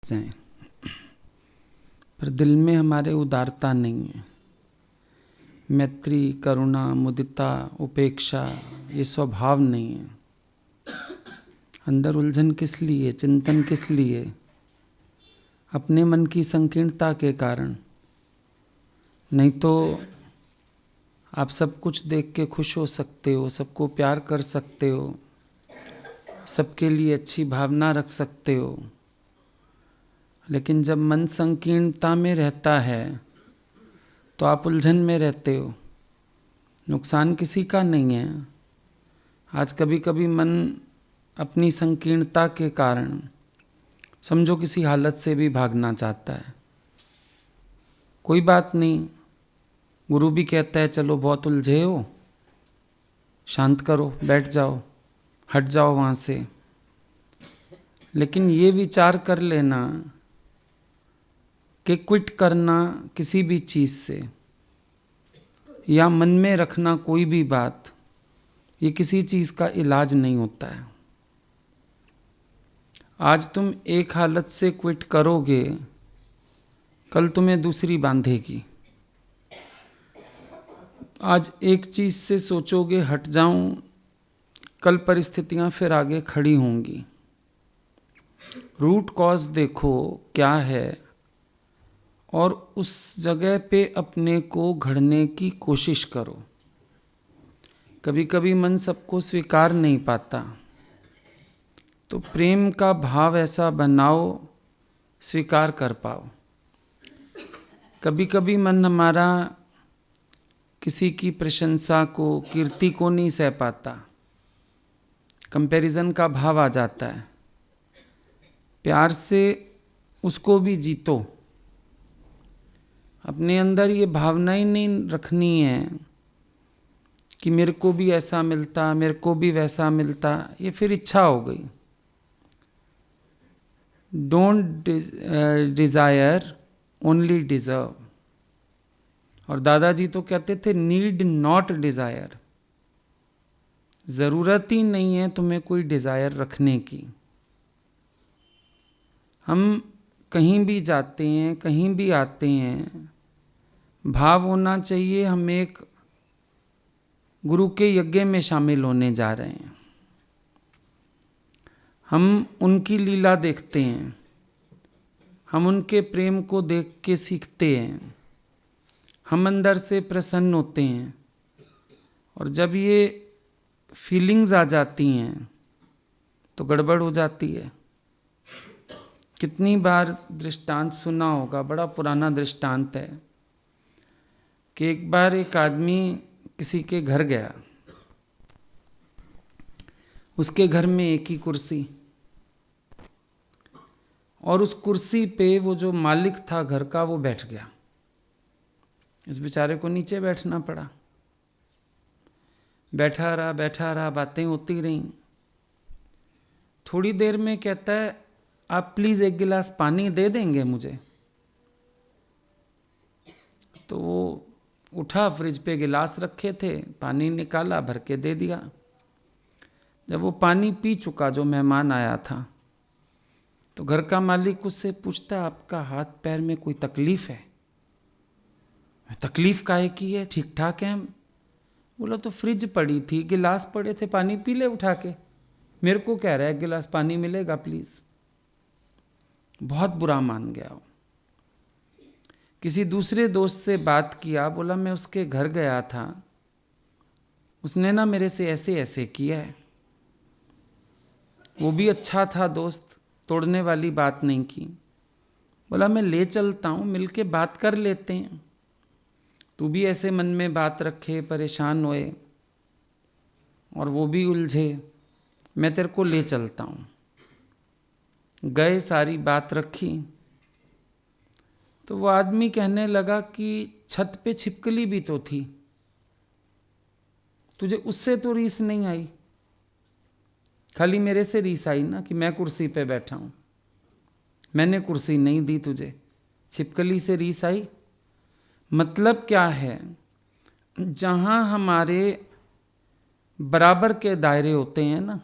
जाएं, पर दिल में हमारे उदारता नहीं है। मैत्री, करुणा, मुदिता, उपेक्षा ये स्वभाव नहीं है। अंदर उलझन किस लिए, चिंतन किस लिए? अपने मन की संकीर्णता के कारण। नहीं तो आप सब कुछ देख के खुश हो सकते हो, सबको प्यार कर सकते हो, सबके लिए अच्छी भावना रख सकते हो, लेकिन जब मन संकीर्णता में रहता है तो आप उलझन में रहते हो। नुकसान किसी का नहीं है। आज कभी कभी मन अपनी संकीर्णता के कारण समझो किसी हालत से भी भागना चाहता है। कोई बात नहीं, गुरु भी कहता है चलो बहुत उलझे हो, शांत करो, बैठ जाओ, हट जाओ वहाँ से। लेकिन ये विचार कर लेना कि क्विट करना किसी भी चीज़ से या मन में रखना कोई भी बात, ये किसी चीज़ का इलाज नहीं होता है। आज तुम एक हालत से क्विट करोगे, कल तुम्हें दूसरी बांधेगी। आज एक चीज़ से सोचोगे हट जाऊं, कल परिस्थितियां फिर आगे खड़ी होंगी। रूट कॉज देखो क्या है और उस जगह पे अपने को घड़ने की कोशिश करो। कभी कभी मन सबको स्वीकार नहीं पाता, तो प्रेम का भाव ऐसा बनाओ स्वीकार कर पाओ। कभी कभी मन हमारा किसी की प्रशंसा को, कीर्ति को नहीं सह पाता, कंपैरिजन का भाव आ जाता है। प्यार से उसको भी जीतो। अपने अंदर ये भावना ही नहीं रखनी है कि मेरे को भी ऐसा मिलता, मेरे को भी वैसा मिलता। ये फिर इच्छा हो गई। Don't Dzire, only deserve. और दादाजी तो कहते थे नीड नॉट डिजायर। जरूरत ही नहीं है तुम्हें कोई डिजायर रखने की। हम कहीं भी जाते हैं, कहीं भी आते हैं, भाव होना चाहिए हम एक गुरु के यज्ञ में शामिल होने जा रहे हैं। हम उनकी लीला देखते हैं, हम उनके प्रेम को देख के सीखते हैं, हम अंदर से प्रसन्न होते हैं। और जब ये फीलिंग्स आ जाती हैं तो गड़बड़ हो जाती है। कितनी बार दृष्टांत सुना होगा, बड़ा पुराना दृष्टांत है कि एक बार एक आदमी किसी के घर गया। उसके घर में एक ही कुर्सी, और उस कुर्सी पे वो जो मालिक था घर का वो बैठ गया। इस बेचारे को नीचे बैठना पड़ा। बैठा रहा, बातें होती रहीं। थोड़ी देर में कहता है आप प्लीज एक गिलास पानी दे देंगे मुझे। तो वो उठा, फ्रिज पे गिलास रखे थे, पानी निकाला, भर के दे दिया। जब वो पानी पी चुका जो मेहमान आया था, तो घर का मालिक उससे पूछता आपका हाथ पैर में कोई तकलीफ है? तकलीफ काहे की है, ठीक ठाक है हम। बोला तो फ्रिज पड़ी थी, गिलास पड़े थे, पानी पी ले उठा के। मेरे को कह रहा है गिलास पानी मिलेगा प्लीज। बहुत बुरा मान गया वो। किसी दूसरे दोस्त से बात किया, बोला मैं उसके घर गया था, उसने ना मेरे से ऐसे ऐसे किया है। वो भी अच्छा था दोस्त, तोड़ने वाली बात नहीं की। बोला मैं ले चलता हूँ, मिलके बात कर लेते हैं। तू भी ऐसे मन में बात रखे, परेशान होए और वो भी उलझे, मैं तेरे को ले चलता हूँ। गए, सारी बात रखी, तो वो आदमी कहने लगा कि छत पे छिपकली भी तो थी, तुझे उससे तो रीस नहीं आई, खाली मेरे से रीस आई ना कि मैं कुर्सी पे बैठा हूं। मैंने कुर्सी नहीं दी तुझे, छिपकली से रीस आई। मतलब क्या है, जहां हमारे बराबर के दायरे होते हैं ना,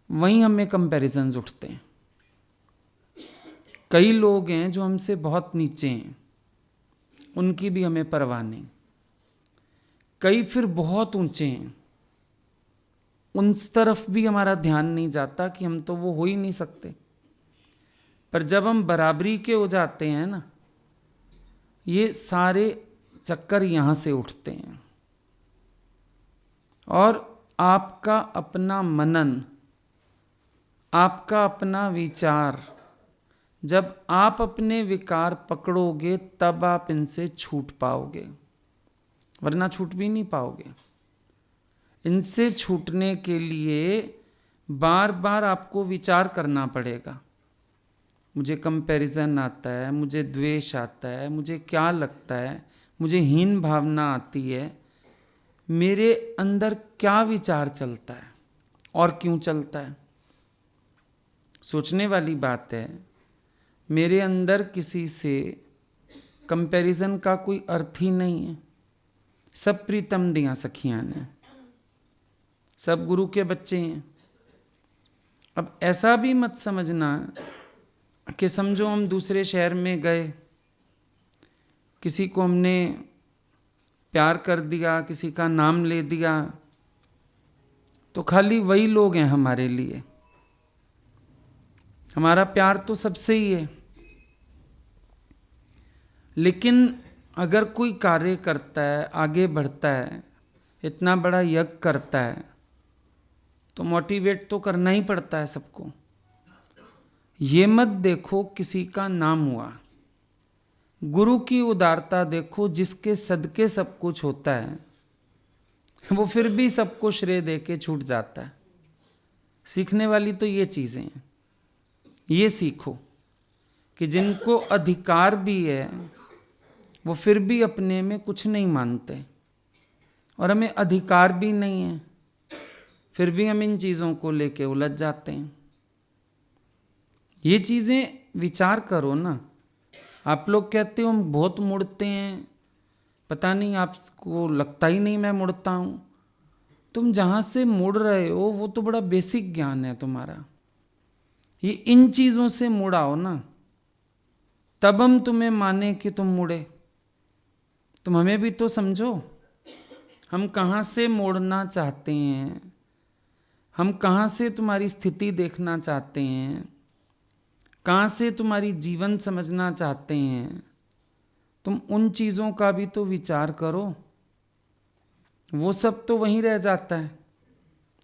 वहीं हमें कंपैरिजन्स उठते हैं। कई लोग हैं जो हमसे बहुत नीचे हैं, उनकी भी हमें परवाह नहीं। कई फिर बहुत ऊंचे हैं, उन तरफ भी हमारा ध्यान नहीं जाता कि हम तो वो हो ही नहीं सकते। पर जब हम बराबरी के हो जाते हैं ना, ये सारे चक्कर यहाँ से उठते हैं। और आपका अपना मनन, आपका अपना विचार, जब आप अपने विकार पकड़ोगे तब आप इनसे छूट पाओगे, वरना छूट भी नहीं पाओगे। इनसे छूटने के लिए बार बार आपको विचार करना पड़ेगा। मुझे कंपैरिजन आता है, मुझे द्वेष आता है, मुझे क्या लगता है, मुझे हीन भावना आती है, मेरे अंदर क्या विचार चलता है और क्यों चलता है। सोचने वाली बात है, मेरे अंदर किसी से कंपैरिजन का कोई अर्थ ही नहीं है। सब प्रीतम दियाँ सखियाँ ने, सब गुरु के बच्चे हैं। अब ऐसा भी मत समझना कि समझो हम दूसरे शहर में गए, किसी को हमने प्यार कर दिया, किसी का नाम ले दिया, तो खाली वही लोग हैं हमारे लिए। हमारा प्यार तो सबसे ही है। लेकिन अगर कोई कार्य करता है, आगे बढ़ता है, इतना बड़ा यज्ञ करता है, तो मोटिवेट तो करना ही पड़ता है सबको। ये मत देखो किसी का नाम हुआ, गुरु की उदारता देखो, जिसके सदके सब कुछ होता है वो फिर भी सबको श्रेय दे के छूट जाता है। सीखने वाली तो ये चीज़ें हैं। ये सीखो कि जिनको अधिकार भी है वो फिर भी अपने में कुछ नहीं मानते, और हमें अधिकार भी नहीं है, फिर भी हम इन चीज़ों को लेके उलझ जाते हैं। ये चीज़ें विचार करो ना। आप लोग कहते हो हम बहुत मुड़ते हैं, पता नहीं आपको लगता ही नहीं मैं मुड़ता हूँ। तुम जहाँ से मुड़ रहे हो वो तो बड़ा बेसिक ज्ञान है तुम्हारा। ये इन चीज़ों से मुड़ाओ ना, तब हम तुम्हें माने कि तुम मुड़े। तुम हमें भी तो समझो, हम कहाँ से मोड़ना चाहते हैं, हम कहाँ से तुम्हारी स्थिति देखना चाहते हैं, कहाँ से तुम्हारी जीवन समझना चाहते हैं। तुम उन चीज़ों का भी तो विचार करो। वो सब तो वहीं रह जाता है।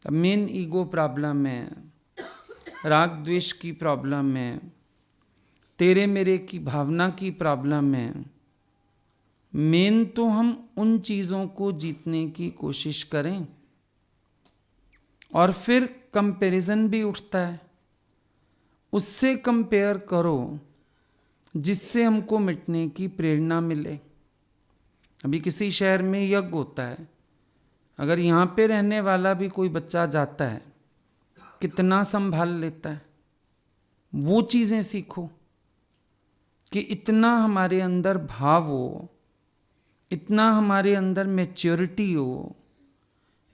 अब मेन ईगो प्रॉब्लम है, राग द्वेष की प्रॉब्लम है, तेरे मेरे की भावना की प्रॉब्लम है। मेन तो हम उन चीज़ों को जीतने की कोशिश करें। और फिर कंपैरिजन भी उठता है, उससे कंपेयर करो जिससे हमको मिटने की प्रेरणा मिले। अभी किसी शहर में यज्ञ होता है, अगर यहाँ पे रहने वाला भी कोई बच्चा जाता है, कितना संभाल लेता है। वो चीज़ें सीखो कि इतना हमारे अंदर भाव हो, इतना हमारे अंदर मैच्योरिटी हो,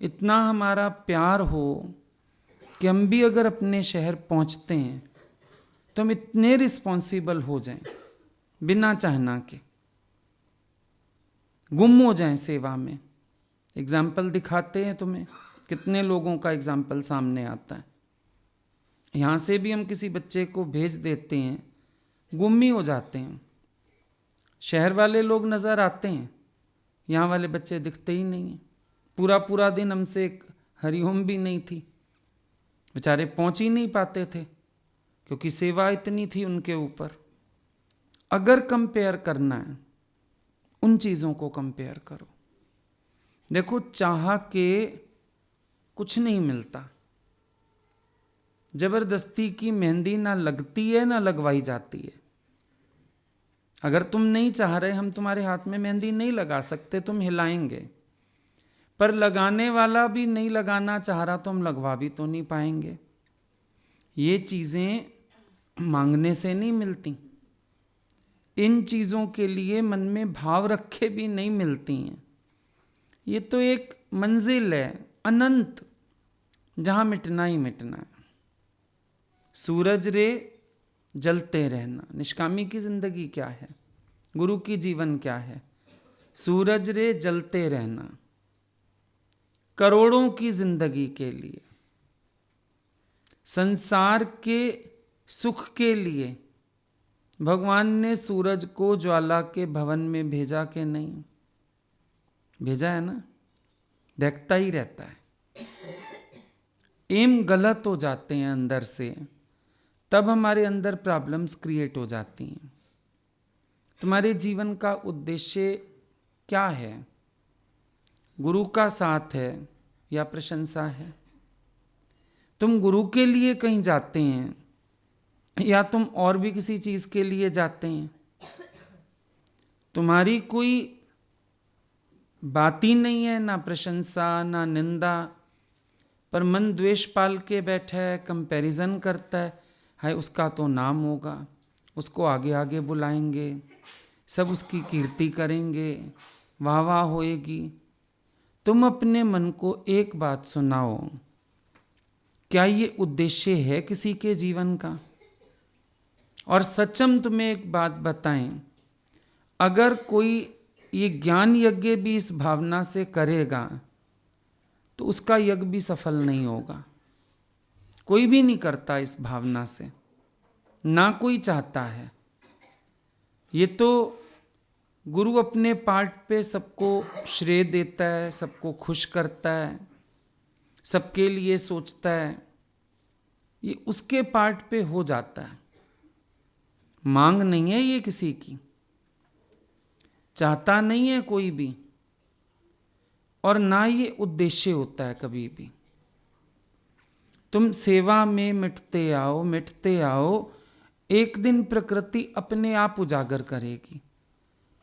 इतना हमारा प्यार हो कि हम भी अगर अपने शहर पहुँचते हैं तो हम इतने रिस्पॉन्सिबल हो जाएं, बिना चाहना के गुम हो जाएं सेवा में। एग्जाम्पल दिखाते हैं तुम्हें, कितने लोगों का एग्जाम्पल सामने आता है। यहाँ से भी हम किसी बच्चे को भेज देते हैं, गुम ही हो जाते हैं। शहर वाले लोग नज़र आते हैं, यहाँ वाले बच्चे दिखते ही नहीं हैं। पूरा पूरा दिन हमसे एक हरिओम भी नहीं थी, बेचारे पहुँच ही नहीं पाते थे क्योंकि सेवा इतनी थी उनके ऊपर। अगर कंपेयर करना है, उन चीज़ों को कंपेयर करो। देखो, चाह के कुछ नहीं मिलता। जबरदस्ती की मेहंदी ना लगती है ना लगवाई जाती है। अगर तुम नहीं चाह रहे, हम तुम्हारे हाथ में मेहंदी नहीं लगा सकते, तुम हिलाएंगे। पर लगाने वाला भी नहीं लगाना चाह रहा तो हम लगवा भी तो नहीं पाएंगे। ये चीज़ें मांगने से नहीं मिलती, इन चीज़ों के लिए मन में भाव रखे भी नहीं मिलती हैं। ये तो एक मंजिल है अनंत, जहाँ मिटना ही मिटना है। सूरज रे जलते रहना। निष्कामी की जिंदगी क्या है, गुरु की जीवन क्या है? सूरज रे जलते रहना, करोड़ों की जिंदगी के लिए, संसार के सुख के लिए भगवान ने सूरज को ज्वाला के भवन में भेजा कि नहीं? भेजा है ना, देखता ही रहता है। एम गलत हो जाते हैं अंदर से, तब हमारे अंदर प्रॉब्लम्स क्रिएट हो जाती हैं। तुम्हारे जीवन का उद्देश्य क्या है? गुरु का साथ है या प्रशंसा है? तुम गुरु के लिए कहीं जाते हैं या तुम और भी किसी चीज के लिए जाते हैं? तुम्हारी कोई बात ही नहीं है, ना प्रशंसा ना निंदा, पर मन द्वेष पाल के बैठा है, कंपैरिजन करता है, हाय उसका तो नाम होगा, उसको आगे आगे बुलाएंगे, सब उसकी कीर्ति करेंगे, वाह वाह होएगी। तुम अपने मन को एक बात सुनाओ, क्या ये उद्देश्य है किसी के जीवन का? और सचम तुम्हें एक बात बताएं, अगर कोई ये ज्ञान यज्ञ भी इस भावना से करेगा तो उसका यज्ञ भी सफल नहीं होगा। कोई भी नहीं करता इस भावना से, ना कोई चाहता है। ये तो गुरु अपने पार्ट पे सबको श्रेय देता है, सबको खुश करता है, सबके लिए सोचता है, ये उसके पार्ट पे हो जाता है। मांग नहीं है ये किसी की, चाहता नहीं है कोई भी, और ना ये उद्देश्य होता है कभी भी। तुम सेवा में मिटते आओ, एक दिन प्रकृति अपने आप उजागर करेगी।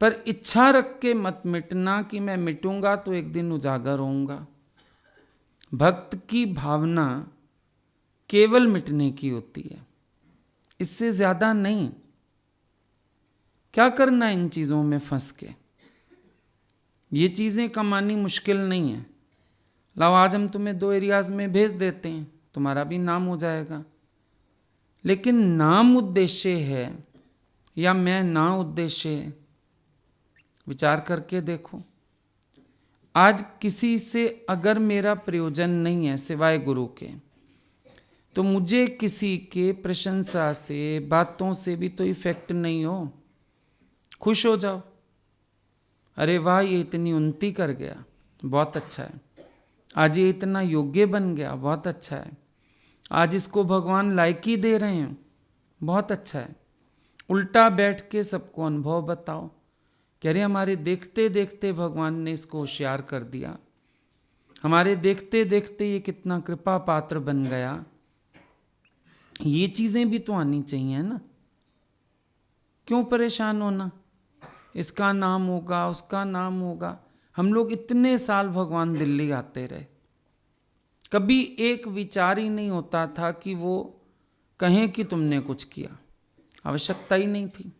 पर इच्छा रख के मत मिटना कि मैं मिटूंगा तो एक दिन उजागर होऊंगा। भक्त की भावना केवल मिटने की होती है, इससे ज्यादा नहीं। क्या करना इन चीजों में फंस के? ये चीजें कमानी मुश्किल नहीं है। लाओ आज हम तुम्हें 2 एरियाज में भेज देते हैं, तुम्हारा भी नाम हो जाएगा। लेकिन नाम उद्देश्य है या मैं ना उद्देश्य है? विचार करके देखो। आज किसी से अगर मेरा प्रयोजन नहीं है सिवाय गुरु के, तो मुझे किसी के प्रशंसा से, बातों से भी तो इफेक्ट नहीं हो। खुश हो जाओ, अरे वाह ये इतनी उन्नति कर गया, बहुत अच्छा है। आज ये इतना योग्य बन गया, बहुत अच्छा है। आज इसको भगवान लायकी दे रहे हैं, बहुत अच्छा है। उल्टा बैठ के सबको अनुभव बताओ, कह रहे हमारे देखते देखते भगवान ने इसको होशियार कर दिया, हमारे देखते देखते ये कितना कृपा पात्र बन गया। ये चीजें भी तो आनी चाहिए ना। क्यों परेशान होना, इसका नाम होगा, उसका नाम होगा। हम लोग इतने साल भगवान दिल्ली आते रहे, कभी एक विचार ही नहीं होता था कि वो कहें कि तुमने कुछ किया, आवश्यकता ही नहीं थी।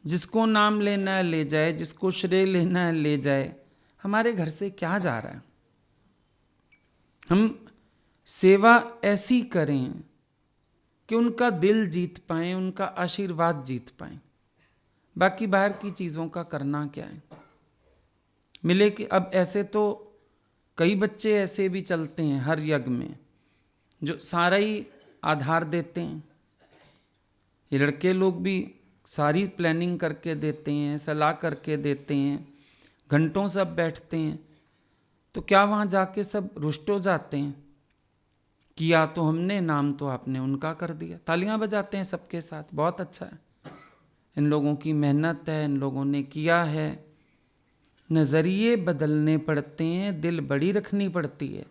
जिसको नाम लेना है ले जाए, जिसको श्रेय लेना है ले जाए, हमारे घर से क्या जा रहा है? हम सेवा ऐसी करें कि उनका दिल जीत पाएं, उनका आशीर्वाद जीत पाएं। बाकी बाहर की चीज़ों का करना क्या है? मिले कि अब ऐसे तो कई बच्चे ऐसे भी चलते हैं हर यज्ञ में, जो सारा ही आधार देते हैं। ये लड़के लोग भी सारी प्लानिंग करके देते हैं, सलाह करके देते हैं, घंटों सब बैठते हैं। तो क्या वहाँ जाके सब रुष्ट हो जाते हैं? किया तो हमने, नाम तो आपने उनका कर दिया। तालियां बजाते हैं सबके साथ, बहुत अच्छा है, इन लोगों की मेहनत है, इन लोगों ने किया है। नजरिए बदलने पड़ते हैं, दिल बड़ी रखनी पड़ती है।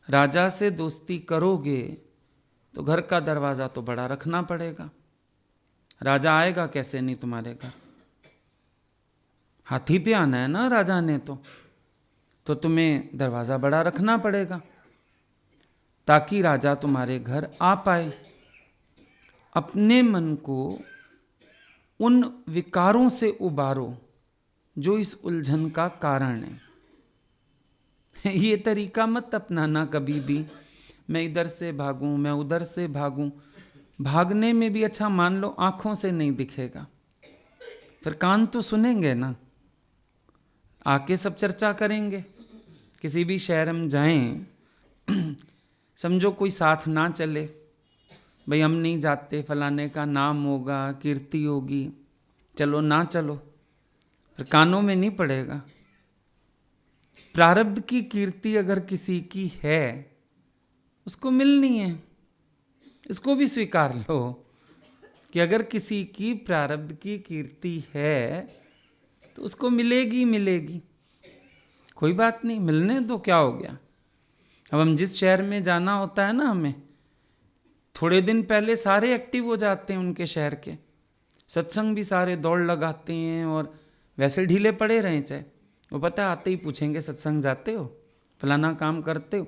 राजा से दोस्ती करोगे तो घर का दरवाजा तो बड़ा रखना पड़ेगा। राजा आएगा कैसे नहीं तुम्हारे घर? हाथी पे आना है ना राजा ने, तो तुम्हें दरवाजा बड़ा रखना पड़ेगा ताकि राजा तुम्हारे घर आ पाए। अपने मन को उन विकारों से उबारो जो इस उलझन का कारण है। ये तरीका मत अपनाना कभी भी। मैं इधर से भागूं, मैं उधर से भागूं। भागने में भी अच्छा मान लो आंखों से नहीं दिखेगा, फिर कान तो सुनेंगे ना, आके सब चर्चा करेंगे। किसी भी शहर में जाएं, समझो कोई साथ ना चले, भाई हम नहीं जाते, फलाने का नाम होगा, कीर्ति होगी, चलो ना चलो, फिर कानों में नहीं पड़ेगा। प्रारब्ध की कीर्ति अगर किसी की है उसको मिलनी है, इसको भी स्वीकार लो कि अगर किसी की प्रारब्ध की कीर्ति है तो उसको मिलेगी मिलेगी, कोई बात नहीं, मिलने दो, क्या हो गया। अब हम जिस शहर में जाना होता है ना, हमें थोड़े दिन पहले सारे एक्टिव हो जाते हैं उनके शहर के, सत्संग भी सारे दौड़ लगाते हैं, और वैसे ढीले पड़े रहें चाहे, वो पता है आते ही पूछेंगे सत्संग जाते हो, फलाना काम करते हो।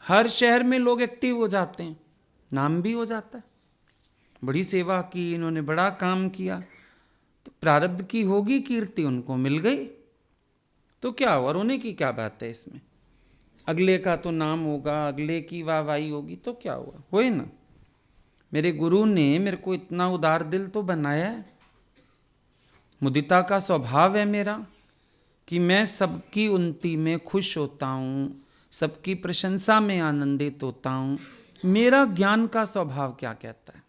हर शहर में लोग एक्टिव हो जाते हैं, नाम भी हो जाता है, बड़ी सेवा की इन्होंने, बड़ा काम किया, तो प्रारब्ध की होगी कीर्ति, उनको मिल गई तो क्या हुआ, रोने की क्या बात है इसमें। अगले का तो नाम होगा, अगले की वाहवाही होगी तो क्या हुआ, होए ना। मेरे गुरु ने मेरे को इतना उदार दिल तो बनाया है, मुदिता का स्वभाव है मेरा कि मैं सबकी उन्नति में खुश होता हूँ, सबकी प्रशंसा में आनंदित होता हूँ। मेरा ज्ञान का स्वभाव क्या कहता है,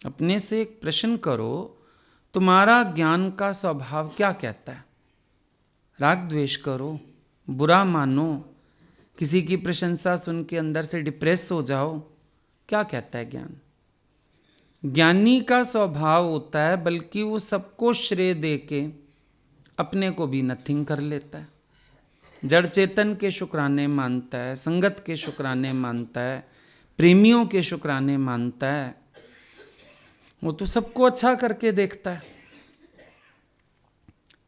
अपने से एक प्रश्न करो, तुम्हारा ज्ञान का स्वभाव क्या कहता है। राग द्वेष करो, बुरा मानो, किसी की प्रशंसा सुन के अंदर से डिप्रेस हो जाओ, क्या कहता है ज्ञान। ज्ञानी का स्वभाव होता है बल्कि वो सबको श्रेय दे के अपने को भी नथिंग कर लेता है, जड़ चेतन के शुक्राने मानता है, संगत के शुक्राने मानता है, प्रेमियों के शुक्राने मानता है, वो तो सबको अच्छा करके देखता है,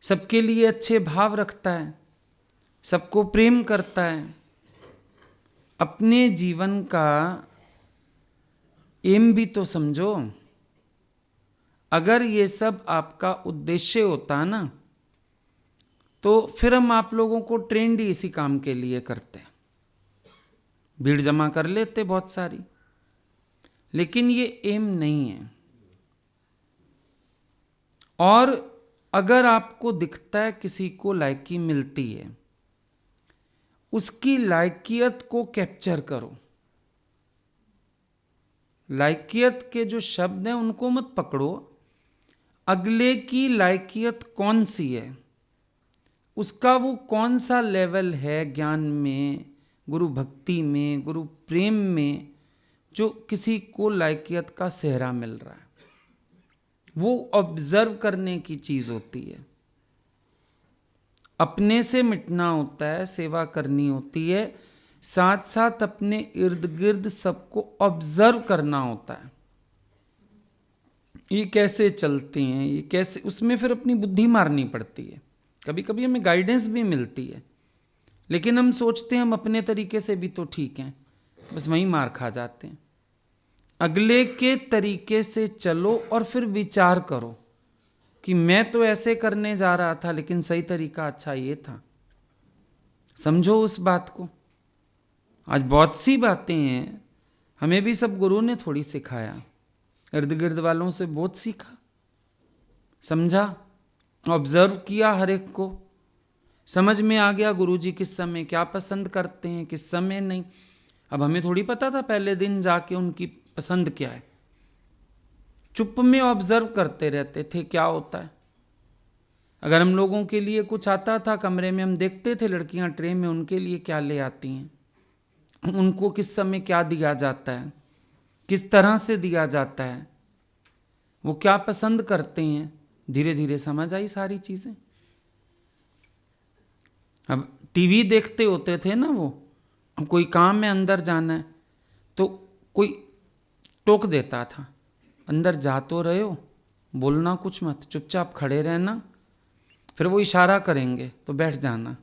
सबके लिए अच्छे भाव रखता है, सबको प्रेम करता है। अपने जीवन का एम भी तो समझो, अगर ये सब आपका उद्देश्य होता ना तो फिर हम आप लोगों को ट्रेंड ही इसी काम के लिए करते, भीड़ जमा कर लेते बहुत सारी, लेकिन ये एम नहीं है। और अगर आपको दिखता है किसी को लायकी मिलती है, उसकी लायकियत को कैप्चर करो। लायकियत के जो शब्द हैं उनको मत पकड़ो, अगले की लायकियत कौन सी है, उसका वो कौन सा लेवल है ज्ञान में, गुरु भक्ति में, गुरु प्रेम में, जो किसी को लायकियत का सेहरा मिल रहा है, वो ऑब्जर्व करने की चीज होती है। अपने से मिटना होता है, सेवा करनी होती है, साथ साथ अपने इर्द गिर्द सबको ऑब्जर्व करना होता है, ये कैसे चलते हैं, ये कैसे, उसमें फिर अपनी बुद्धि मारनी पड़ती है। कभी कभी हमें गाइडेंस भी मिलती है, लेकिन हम सोचते हैं हम अपने तरीके से भी तो ठीक हैं, बस वहीं मार खा जाते हैं। अगले के तरीके से चलो और फिर विचार करो कि मैं तो ऐसे करने जा रहा था लेकिन सही तरीका अच्छा ये था। समझो उस बात को। आज बहुत सी बातें हैं, हमें भी सब गुरु ने थोड़ी सिखाया, इर्द गिर्द वालों से बहुत सीखा, समझा, ऑब्जर्व किया, हर एक को समझ में आ गया गुरु जी किस समय क्या पसंद करते हैं, किस समय नहीं। अब हमें थोड़ी पता था पहले दिन जाके उनकी पसंद क्या है, चुप में ऑब्जर्व करते रहते थे क्या होता है। अगर हम लोगों के लिए कुछ आता था कमरे में, हम देखते थे लड़कियां ट्रे में उनके लिए क्या ले आती हैं, उनको किस समय क्या दिया जाता है, किस तरह से दिया जाता है, वो क्या पसंद करते हैं। धीरे धीरे समझ आई सारी चीजें। अब टीवी देखते होते थे ना, वो कोई काम में अंदर जाना है तो कोई टोक देता था, अंदर जा तो रहे हो, बोलना कुछ मत, चुपचाप खड़े रहना, फिर वो इशारा करेंगे तो बैठ जाना।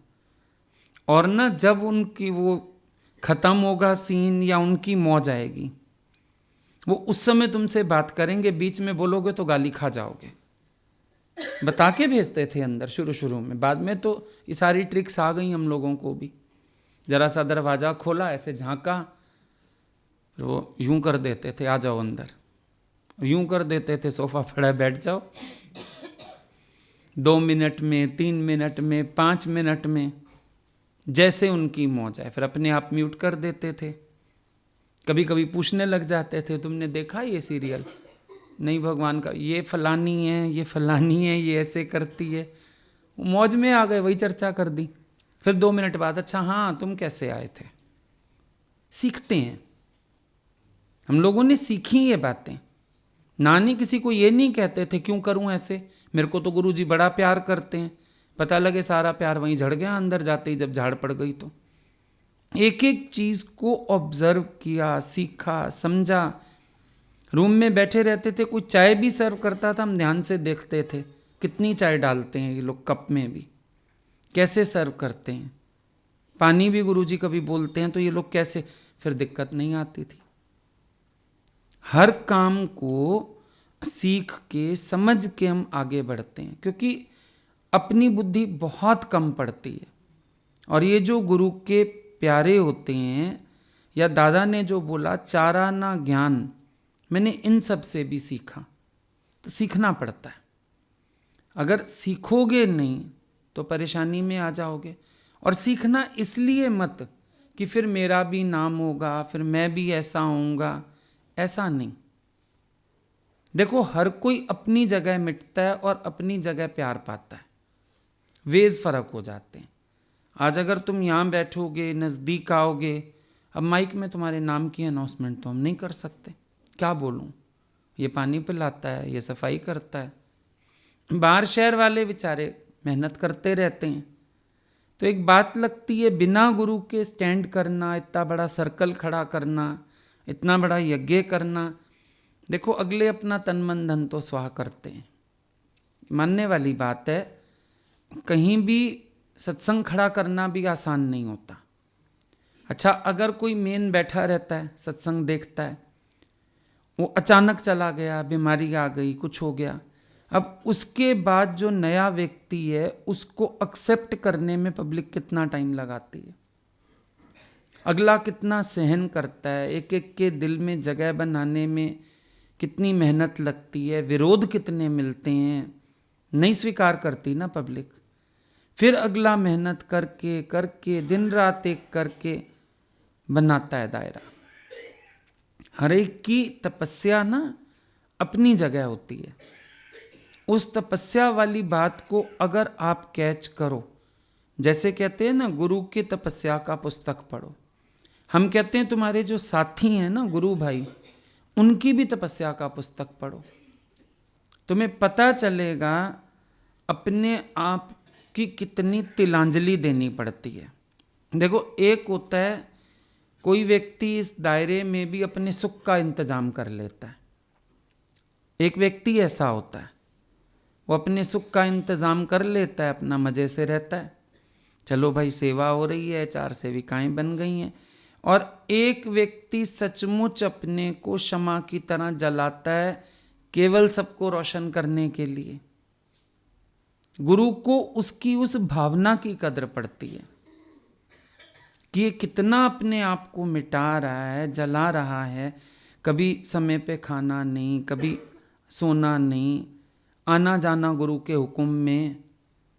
और ना जब उनकी वो खत्म होगा सीन या उनकी मौज आएगी, वो उस समय तुमसे बात करेंगे, बीच में बोलोगे तो गाली खा जाओगे। बता के भेजते थे अंदर शुरू शुरू में, बाद में तो ये सारी ट्रिक्स आ गई हम लोगों को भी। जरा सा दरवाजा खोला, ऐसे झांका, फिर वो यूं कर देते थे, आ जाओ अंदर, यूं कर देते थे, सोफा पड़ा है बैठ जाओ। 2 मिनट में, 3 मिनट में, 5 मिनट में, जैसे उनकी मौज है। फिर अपने आप म्यूट कर देते थे। कभी कभी पूछने लग जाते थे, तुमने देखा ये सीरियल? नहीं भगवान का, ये फलानी है, ये फलानी है, ये ऐसे करती है। मौज में आ गए, वही चर्चा कर दी। फिर 2 मिनट बाद, अच्छा हाँ तुम कैसे आए थे? सीखते हैं हम लोगों ने, सीखी ये बातें। नानी किसी को ये नहीं कहते थे क्यों करूं ऐसे, मेरे को तो गुरुजी बड़ा प्यार करते हैं। पता लगे सारा प्यार वहीं झड़ गया अंदर जाते ही, जब झाड़ पड़ गई तो। एक एक चीज को ऑब्जर्व किया, सीखा, समझा। रूम में बैठे रहते थे, कोई चाय भी सर्व करता था, हम ध्यान से देखते थे कितनी चाय डालते हैं ये लोग कप में भी, कैसे सर्व करते हैं। पानी भी गुरुजी कभी बोलते हैं तो ये लोग कैसे, फिर दिक्कत नहीं आती थी। हर काम को सीख के, समझ के हम आगे बढ़ते हैं, क्योंकि अपनी बुद्धि बहुत कम पड़ती है। और ये जो गुरु के प्यारे होते हैं, या दादा ने जो बोला चारा ना ज्ञान, मैंने इन सब से भी सीखा। तो सीखना पड़ता है, अगर सीखोगे नहीं तो परेशानी में आ जाओगे। और सीखना इसलिए मत कि फिर मेरा भी नाम होगा, फिर मैं भी ऐसा होऊंगा, ऐसा नहीं। देखो हर कोई अपनी जगह मिटता है और अपनी जगह प्यार पाता है, वेज फर्क हो जाते हैं। आज अगर तुम यहाँ बैठोगे, नज़दीक आओगे, अब माइक में तुम्हारे नाम की अनाउंसमेंट तो हम नहीं कर सकते, क्या बोलूँ, ये पानी पिलाता है, ये सफाई करता है। बाहर शहर वाले बेचारे मेहनत करते रहते हैं। तो एक बात लगती है, बिना गुरु के स्टैंड करना, इतना बड़ा सर्कल खड़ा करना, इतना बड़ा यज्ञ करना। देखो अगले अपना तन मन धन तो स्वाह करते हैं, मानने वाली बात है। कहीं भी सत्संग खड़ा करना भी आसान नहीं होता। अच्छा, अगर कोई मेन बैठा रहता है, सत्संग देखता है, वो अचानक चला गया, बीमारी आ गई, कुछ हो गया, अब उसके बाद जो नया व्यक्ति है उसको एक्सेप्ट करने में पब्लिक कितना टाइम लगाती है, अगला कितना सहन करता है, एक एक के दिल में जगह बनाने में कितनी मेहनत लगती है, विरोध कितने मिलते हैं, नहीं स्वीकार करती ना पब्लिक। फिर अगला मेहनत करके करके दिन रात एक करके बनाता है दायरा। हर एक की तपस्या ना अपनी जगह होती है। उस तपस्या वाली बात को अगर आप कैच करो, जैसे कहते हैं ना गुरु की तपस्या का पुस्तक पढ़ो, हम कहते हैं तुम्हारे जो साथी हैं ना गुरु भाई, उनकी भी तपस्या का पुस्तक पढ़ो, तुम्हें पता चलेगा अपने आप की कितनी तिलांजलि देनी पड़ती है। देखो एक होता है कोई व्यक्ति इस दायरे में भी अपने सुख का इंतजाम कर लेता है, एक व्यक्ति ऐसा होता है वो अपने सुख का इंतजाम कर लेता है, अपना मजे से रहता है, चलो भाई सेवा हो रही है, 4 सेविकाएं बन गई हैं। और एक व्यक्ति सचमुच अपने को क्षमा की तरह जलाता है, केवल सबको रोशन करने के लिए। गुरु को उसकी उस भावना की कदर पड़ती है कि ये कितना अपने आप को मिटा रहा है, जला रहा है। कभी समय पे खाना नहीं, कभी सोना नहीं, आना जाना गुरु के हुक्म में।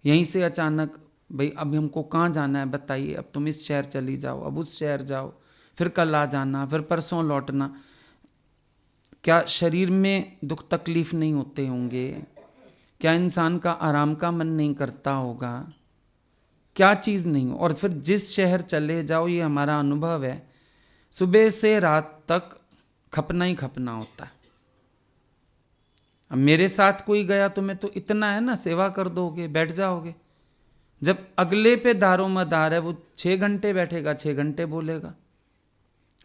यहीं से अचानक भाई अब हमको कहाँ जाना है बताइए, अब तुम इस शहर चली जाओ, अब उस शहर जाओ, फिर कल आ जाना, फिर परसों लौटना। क्या शरीर में दुख तकलीफ नहीं होते होंगे? क्या इंसान का आराम का मन नहीं करता होगा? क्या चीज़ नहीं हो। और फिर जिस शहर चले जाओ, ये हमारा अनुभव है, सुबह से रात तक खपना ही खपना होता है। अब मेरे साथ कोई गया तो मैं तो इतना है ना, सेवा कर दोगे, बैठ जाओगे। जब अगले पे दारो मदार है, वो 6 घंटे बैठेगा, 6 घंटे बोलेगा।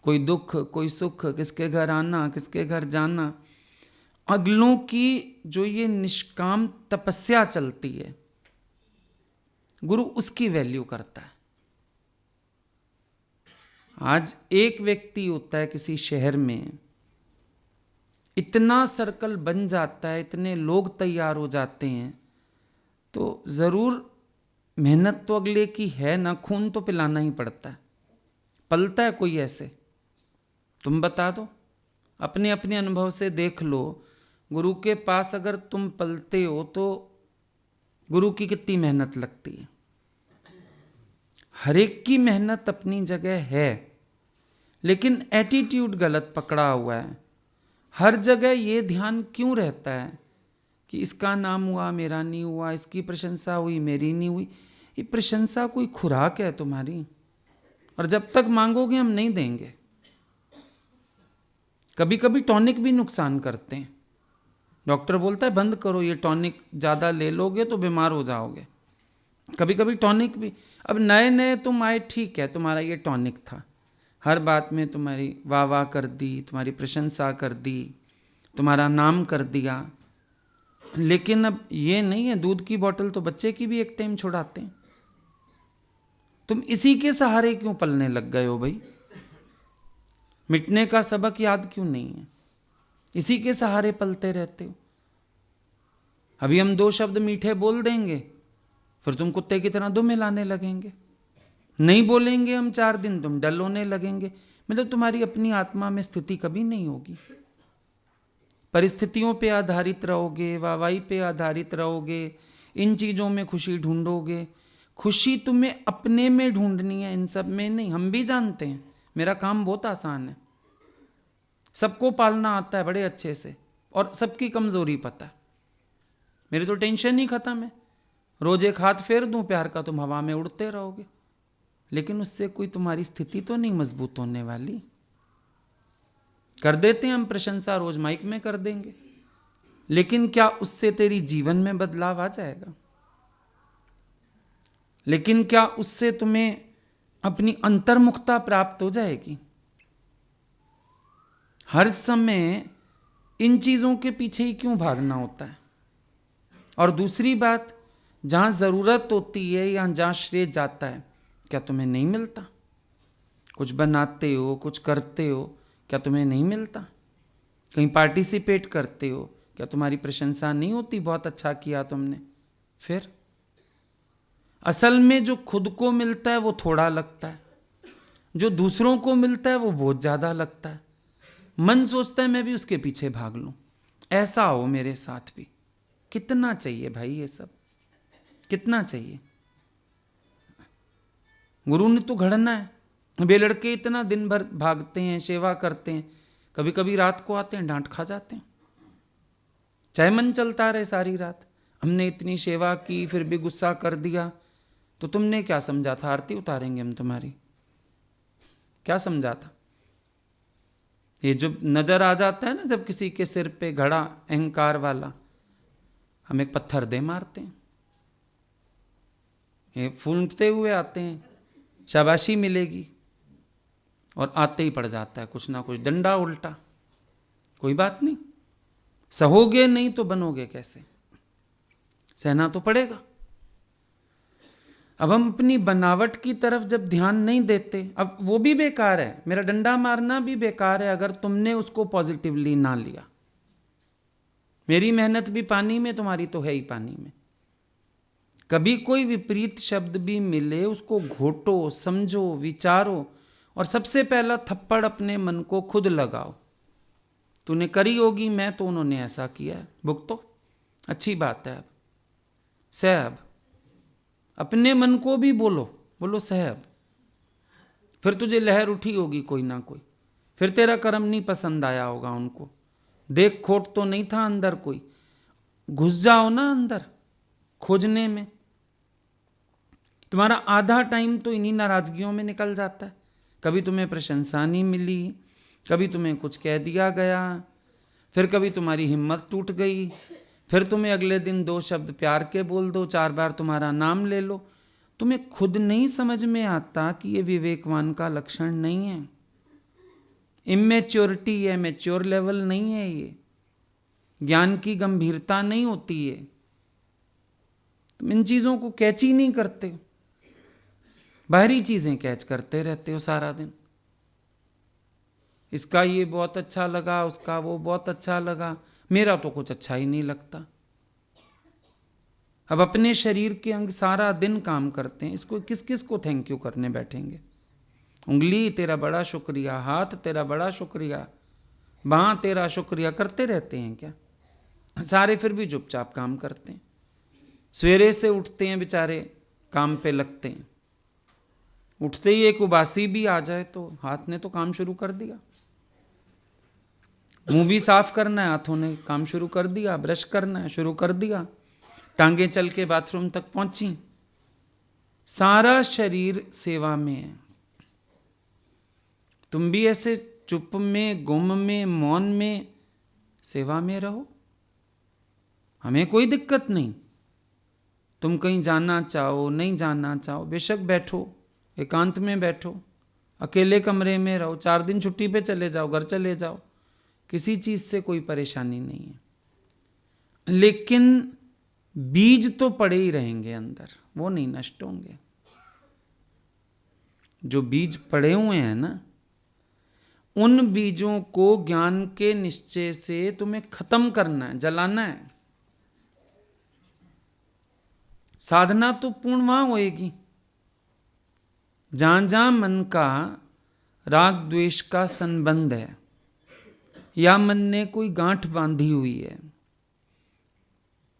कोई दुख कोई सुख, किसके घर आना किसके घर जाना। अगलों की जो ये निष्काम तपस्या चलती है, गुरु उसकी वैल्यू करता है। आज एक व्यक्ति होता है किसी शहर में, इतना सर्कल बन जाता है, इतने लोग तैयार हो जाते हैं, तो ज़रूर मेहनत तो अगले की है ना, खून तो पिलाना ही पड़ता है। पलता है कोई ऐसे? तुम बता दो, अपने अपने अनुभव से देख लो। गुरु के पास अगर तुम पलते हो तो गुरु की कितनी मेहनत लगती है। हर एक की मेहनत अपनी जगह है, लेकिन एटीट्यूड गलत पकड़ा हुआ है। हर जगह ये ध्यान क्यों रहता है कि इसका नाम हुआ मेरा नहीं हुआ, इसकी प्रशंसा हुई मेरी नहीं हुई। ये प्रशंसा कोई खुराक है तुम्हारी, और जब तक मांगोगे हम नहीं देंगे। कभी कभी टॉनिक भी नुकसान करते हैं। डॉक्टर बोलता है बंद करो ये टॉनिक, ज़्यादा ले लोगे तो बीमार हो जाओगे। कभी कभी टॉनिक भी, अब नए नए तुम आए, ठीक है तुम्हारा ये टॉनिक था, हर बात में तुम्हारी वाह वाह कर दी, तुम्हारी प्रशंसा कर दी, तुम्हारा नाम कर दिया। लेकिन अब ये नहीं है, दूध की बोतल तो बच्चे की भी एक टाइम छुड़ाते हैं। तुम इसी के सहारे क्यों पलने लग गए हो भाई? मिटने का सबक याद क्यों नहीं है? इसी के सहारे पलते रहते हो। अभी हम 2 शब्द मीठे बोल देंगे, फिर तुम कुत्ते की तरह दुम हिलाने लगेंगे। नहीं बोलेंगे हम 4 दिन, तुम डल होने लगेंगे। मतलब तुम्हारी अपनी आत्मा में स्थिति कभी नहीं होगी। परिस्थितियों पे आधारित रहोगे, वाहवाही पे आधारित रहोगे, इन चीज़ों में खुशी ढूंढोगे। खुशी तुम्हें अपने में ढूंढनी है, इन सब में नहीं। हम भी जानते हैं, मेरा काम बहुत आसान है, सबको पालना आता है बड़े अच्छे से, और सबकी कमजोरी पता है। मेरी तो टेंशन ही खत्म है। रोज एक हाथ फेर दूं प्यार का, तुम हवा में उड़ते रहोगे, लेकिन उससे कोई तुम्हारी स्थिति तो नहीं मजबूत होने वाली। कर देते हैं हम प्रशंसा, रोज माइक में कर देंगे, लेकिन क्या उससे तेरी जीवन में बदलाव आ जाएगा? लेकिन क्या उससे तुम्हें अपनी अंतर्मुखता प्राप्त हो जाएगी? हर समय इन चीजों के पीछे ही क्यों भागना होता है? और दूसरी बात, जहां जरूरत होती है या जहां श्रेय जाता है, क्या तुम्हें नहीं मिलता? कुछ बनाते हो, कुछ करते हो, क्या तुम्हें नहीं मिलता? कहीं पार्टिसिपेट करते हो, क्या तुम्हारी प्रशंसा नहीं होती? बहुत अच्छा किया तुमने। फिर असल में जो खुद को मिलता है वो थोड़ा लगता है, जो दूसरों को मिलता है वो बहुत ज्यादा लगता है। मन सोचता है मैं भी उसके पीछे भाग लूं, ऐसा हो मेरे साथ भी। कितना चाहिए भाई ये सब, कितना चाहिए? गुरु ने तो घड़ना है। वे लड़के इतना दिन भर भागते हैं, सेवा करते हैं, कभी कभी रात को आते हैं, डांट खा जाते हैं। चाहे मन चलता रहे सारी रात, हमने इतनी सेवा की फिर भी गुस्सा कर दिया, तो तुमने क्या समझा था? आरती उतारेंगे हम तुम्हारी? क्या समझा था? ये जो नजर आ जाता है ना, जब किसी के सिर पे घड़ा अहंकार वाला, हम एक पत्थर दे मारते हैं। ये फूंकते हुए आते हैं, शाबाशी मिलेगी, और आते ही पड़ जाता है कुछ ना कुछ डंडा उल्टा। कोई बात नहीं, सहोगे नहीं तो बनोगे कैसे? सहना तो पड़ेगा। अब हम अपनी बनावट की तरफ जब ध्यान नहीं देते, अब वो भी बेकार है, मेरा डंडा मारना भी बेकार है अगर तुमने उसको पॉजिटिवली ना लिया। मेरी मेहनत भी पानी में, तुम्हारी तो है ही पानी में। कभी कोई विपरीत शब्द भी मिले, उसको घोटो, समझो, विचारो, और सबसे पहला थप्पड़ अपने मन को खुद लगाओ। तूने करी होगी, मैं तो उन्होंने ऐसा किया है, भुगतो। अच्छी बात है, अब सह। अब अपने मन को भी बोलो सह। अब फिर तुझे लहर उठी होगी कोई ना कोई, फिर तेरा कर्म नहीं पसंद आया होगा उनको। देख खोट तो नहीं था अंदर कोई, घुस जाओ ना अंदर खोजने में। तुम्हारा आधा टाइम तो इन्हीं नाराजगियों में निकल जाता है। कभी तुम्हें प्रशंसा नहीं मिली, कभी तुम्हें कुछ कह दिया गया, फिर कभी तुम्हारी हिम्मत टूट गई, फिर तुम्हें अगले दिन 2 शब्द प्यार के बोल दो, 4 बार तुम्हारा नाम ले लो। तुम्हें खुद नहीं समझ में आता कि ये विवेकवान का लक्षण नहीं है, इमेच्योरिटी है, मैच्योर लेवल नहीं है, ये ज्ञान की गंभीरता नहीं होती है। तुम इन चीजों को कैच ही नहीं करते, बाहरी चीजें कैच करते रहते हो सारा दिन। इसका ये बहुत अच्छा लगा, उसका वो बहुत अच्छा लगा, मेरा तो कुछ अच्छा ही नहीं लगता। अब अपने शरीर के अंग सारा दिन काम करते हैं, इसको किस किस को थैंक यू करने बैठेंगे? उंगली तेरा बड़ा शुक्रिया, हाथ तेरा बड़ा शुक्रिया, बांह तेरा शुक्रिया करते रहते हैं क्या? सारे फिर भी चुपचाप काम करते हैं। सवेरे से उठते हैं बेचारे, काम पे लगते हैं, उठते ही एक उबासी भी आ जाए तो हाथ ने तो काम शुरू कर दिया, मुंह भी साफ करना है, हाथों ने काम शुरू कर दिया, ब्रश करना है शुरू कर दिया, टांगे चल के बाथरूम तक पहुंची, सारा शरीर सेवा में है। तुम भी ऐसे चुप में, गुम में, मौन में, सेवा में रहो, हमें कोई दिक्कत नहीं। तुम कहीं जाना चाहो, नहीं जाना चाहो, बेशक बैठो, एकांत में बैठो, अकेले कमरे में रहो, 4 दिन छुट्टी पे चले जाओ, घर चले जाओ, किसी चीज से कोई परेशानी नहीं है। लेकिन बीज तो पड़े ही रहेंगे अंदर, वो नहीं नष्ट होंगे। जो बीज पड़े हुए हैं ना, उन बीजों को ज्ञान के निश्चय से तुम्हें खत्म करना है, जलाना है। साधना तो पूर्ण वहां होएगी जहां जहां मन का राग द्वेष का संबंध है या मन ने कोई गांठ बांधी हुई है।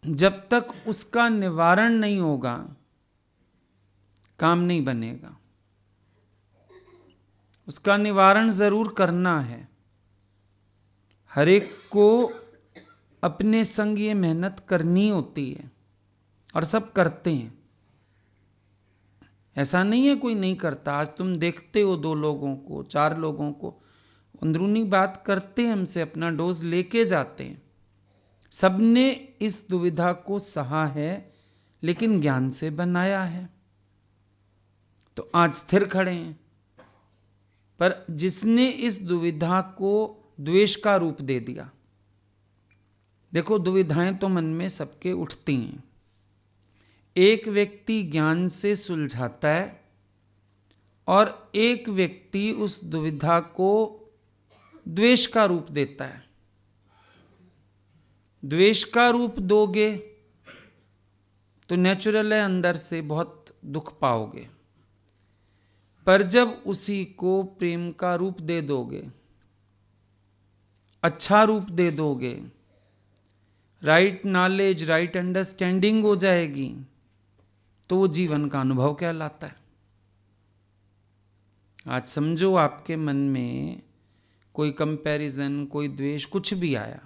जब तक उसका निवारण नहीं होगा, काम नहीं बनेगा। उसका निवारण जरूर करना है। हर एक को अपने संग ये मेहनत करनी होती है और सब करते हैं। ऐसा नहीं है कोई नहीं करता। आज तुम देखते हो 2 लोगों को, 4 लोगों को अंदरूनी बात करते हैं, हमसे अपना डोज लेके जाते हैं। सबने इस दुविधा को सहा है, लेकिन ज्ञान से बनाया है तो आज स्थिर खड़े हैं। पर जिसने इस दुविधा को द्वेष का रूप दे दिया, देखो दुविधाएं तो मन में सबके उठती हैं। एक व्यक्ति ज्ञान से सुलझाता है और एक व्यक्ति उस दुविधा को द्वेष का रूप देता है। द्वेष का रूप दोगे तो नेचुरल है, अंदर से बहुत दुख पाओगे। पर जब उसी को प्रेम का रूप दे दोगे, अच्छा रूप दे दोगे, राइट नॉलेज, राइट अंडरस्टैंडिंग हो जाएगी, तो वो जीवन का अनुभव कहलाता है। आज समझो आपके मन में कोई कंपैरिजन, कोई द्वेष, कुछ भी आया,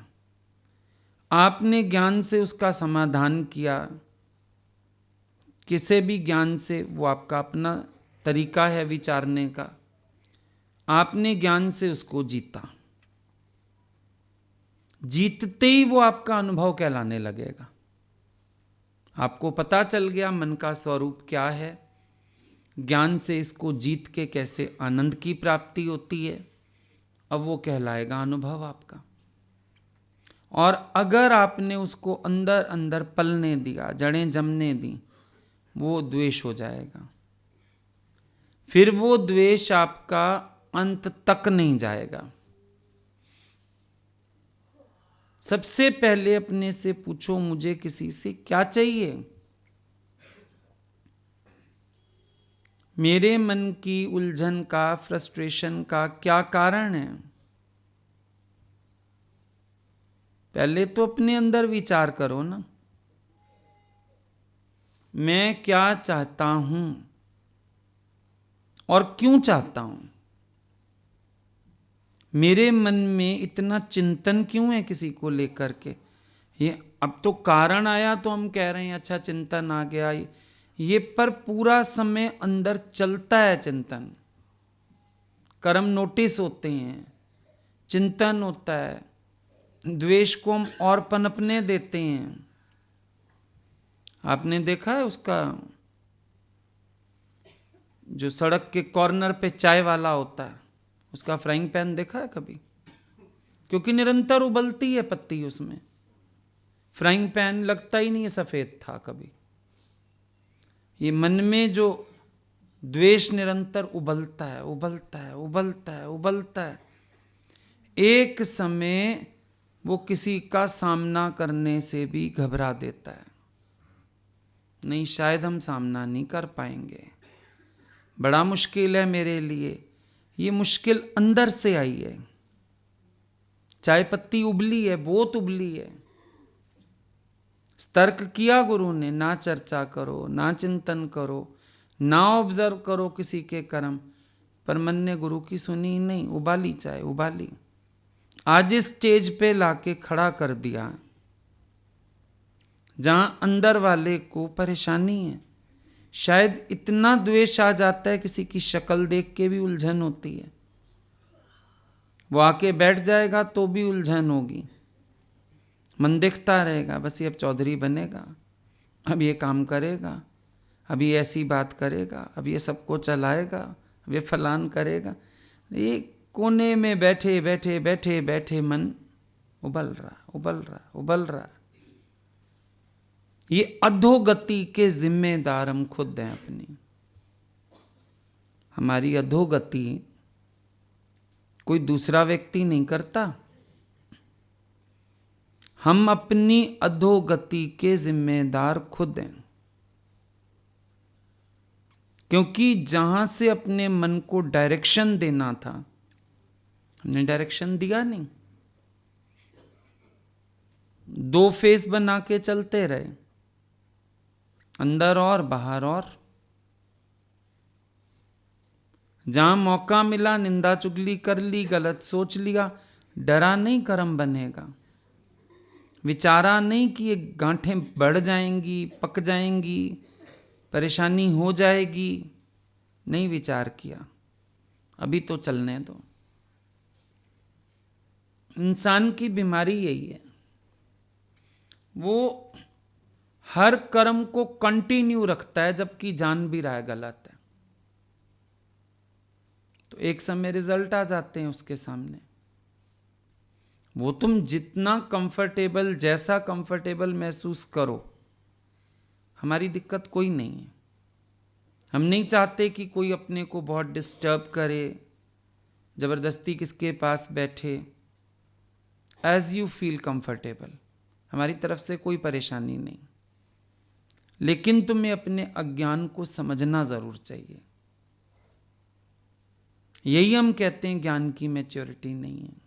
आपने ज्ञान से उसका समाधान किया। किसी भी ज्ञान से, वो आपका अपना तरीका है विचारने का, आपने ज्ञान से उसको जीता। जीतते ही वो आपका अनुभव कहलाने लगेगा। आपको पता चल गया मन का स्वरूप क्या है, ज्ञान से इसको जीत के कैसे आनंद की प्राप्ति होती है, अब वो कहलाएगा अनुभव आपका। और अगर आपने उसको अंदर अंदर पलने दिया, जड़ें जमने दी, वो द्वेष हो जाएगा। फिर वो द्वेष आपका अंत तक नहीं जाएगा। सबसे पहले अपने से पूछो, मुझे किसी से क्या चाहिए? मेरे मन की उलझन का, फ्रस्ट्रेशन का क्या कारण है? पहले तो अपने अंदर विचार करो ना, मैं क्या चाहता हूं और क्यों चाहता हूं? मेरे मन में इतना चिंतन क्यों है किसी को लेकर के? ये अब तो कारण आया तो हम कह रहे हैं अच्छा चिंतन आ गया, ये पर पूरा समय अंदर चलता है चिंतन। कर्म नोटिस होते हैं, चिंतन होता है, द्वेष को हम और पनपने देते हैं। आपने देखा है उसका जो सड़क के कॉर्नर पे चाय वाला होता है, उसका फ्राइंग पैन देखा है कभी? क्योंकि निरंतर उबलती है पत्ती उसमें। फ्राइंग पैन लगता ही नहीं है सफेद था कभी। ये मन में जो द्वेष निरंतर उबलता है, उबलता है, उबलता है, उबलता है, एक समय वो किसी का सामना करने से भी घबरा देता है। नहीं, शायद हम सामना नहीं कर पाएंगे, बड़ा मुश्किल है मेरे लिए, ये मुश्किल अंदर से आई है। चाय पत्ती उबली है, बहुत उबली है। तर्क किया गुरु ने, ना चर्चा करो, ना चिंतन करो, ना ऑब्जर्व करो किसी के कर्म, पर मन ने गुरु की सुनी ही नहीं, उबाली चाय उबाली। आज इस स्टेज पे लाके खड़ा कर दिया जहां अंदर वाले को परेशानी है। शायद इतना द्वेष आ जाता है, किसी की शक्ल देख के भी उलझन होती है। वो आके बैठ जाएगा तो भी उलझन होगी, मन दिखता रहेगा बस ये अब चौधरी बनेगा, अब ये काम करेगा, अब ये ऐसी बात करेगा, अब ये सबको चलाएगा, अब ये फलान करेगा। ये कोने में बैठे बैठे बैठे बैठे मन उबल रहा उबल रहा उबल रहा। ये अधोगति के जिम्मेदार हम खुद हैं अपनी। हमारी अधोगति कोई दूसरा व्यक्ति नहीं करता, हम अपनी अधोगति के जिम्मेदार खुद हैं। क्योंकि जहां से अपने मन को डायरेक्शन देना था, हमने डायरेक्शन दिया नहीं, दो फेस बना के चलते रहे, अंदर और बाहर और। जहां मौका मिला निंदा चुगली कर ली, गलत सोच लिया, डरा नहीं कर्म बनेगा। विचारा नहीं कि ये गांठें बढ़ जाएंगी, पक जाएंगी, परेशानी हो जाएगी, नहीं विचार किया, अभी तो चलने दो। इंसान की बीमारी यही है, वो हर कर्म को कंटिन्यू रखता है जबकि जान भी रहा है गलत है, तो एक समय रिजल्ट आ जाते हैं उसके सामने। वो तुम जितना कंफर्टेबल, जैसा कंफर्टेबल महसूस करो, हमारी दिक्कत कोई नहीं है। हम नहीं चाहते कि कोई अपने को बहुत डिस्टर्ब करे, जबरदस्ती किसके पास बैठे। एज यू फील कंफर्टेबल, हमारी तरफ से कोई परेशानी नहीं, लेकिन तुम्हें अपने अज्ञान को समझना जरूर चाहिए। यही हम कहते हैं ज्ञान की मैच्योरिटी नहीं है।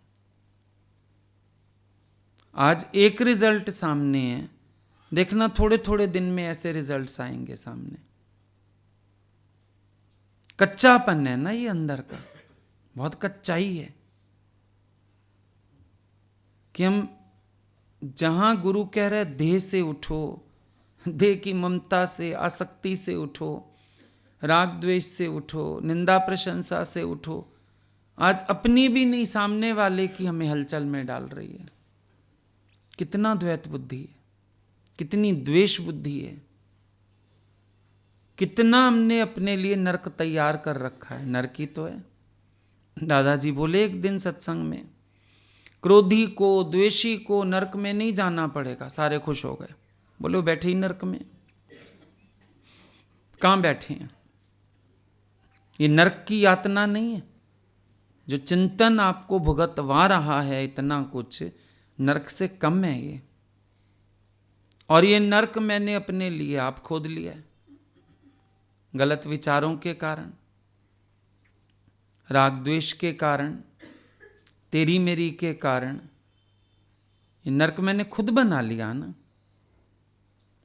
आज एक रिजल्ट सामने है, देखना थोड़े थोड़े दिन में ऐसे रिजल्ट्स आएंगे सामने। कच्चापन है ना ये अंदर का, बहुत कच्चाई है कि हम जहां गुरु कह रहे देह से उठो, देह की ममता से, आसक्ति से उठो, राग द्वेष से उठो, निंदा प्रशंसा से उठो, आज अपनी भी नहीं सामने वाले की हमें हलचल में डाल रही है। कितना द्वैत बुद्धि है, कितनी द्वेष बुद्धि है, कितना हमने अपने लिए नरक तैयार कर रखा है। नरक ही तो है। दादाजी बोले एक दिन सत्संग में, क्रोधी को, द्वेषी को नरक में नहीं जाना पड़ेगा। सारे खुश हो गए, बोले वो बैठे ही नरक में। कहां बैठे हैं? ये नरक की यातना नहीं है। जो चिंतन आपको भुगतवा रहा है इतना कुछ, नरक से कम है ये। और ये नरक मैंने अपने लिए आप खोद लिया है, गलत विचारों के कारण, राग द्वेष के कारण, तेरी मेरी के कारण। ये नरक मैंने खुद बना लिया ना,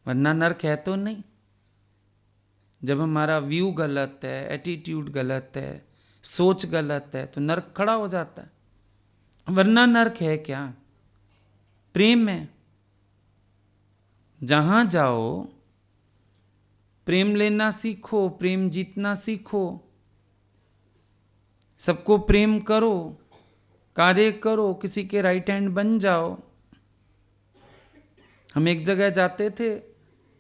वरना नरक है तो नहीं। जब हमारा व्यू गलत है, एटीट्यूड गलत है, सोच गलत है, तो नरक खड़ा हो जाता है। वरना नरक है क्या? प्रेम है। जहां जाओ प्रेम लेना सीखो, प्रेम जीतना सीखो, सबको प्रेम करो, कार्य करो, किसी के राइट हैंड बन जाओ। हम एक जगह जाते थे,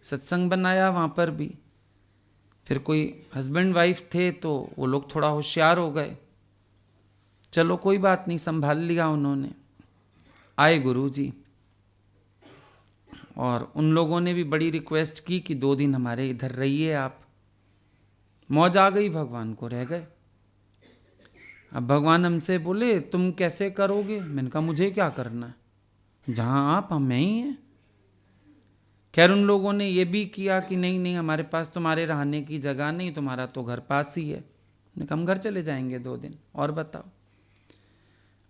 सत्संग बनाया वहां पर भी, फिर कोई हस्बैंड वाइफ थे तो वो लोग थोड़ा होशियार हो गए, चलो कोई बात नहीं, संभाल लिया उन्होंने। आए गुरुजी, और उन लोगों ने भी बड़ी रिक्वेस्ट की कि 2 दिन हमारे इधर रहिए आप। मौज आ गई, भगवान को रह गए। अब भगवान हमसे बोले तुम कैसे करोगे? मैंने कहा मुझे क्या करना है, जहां आप हम ही हैं। खैर उन लोगों ने ये भी किया कि नहीं नहीं, हमारे पास तुम्हारे रहने की जगह नहीं, तुम्हारा तो घर पास ही है, हम घर चले जाएंगे 2 दिन और बताओ।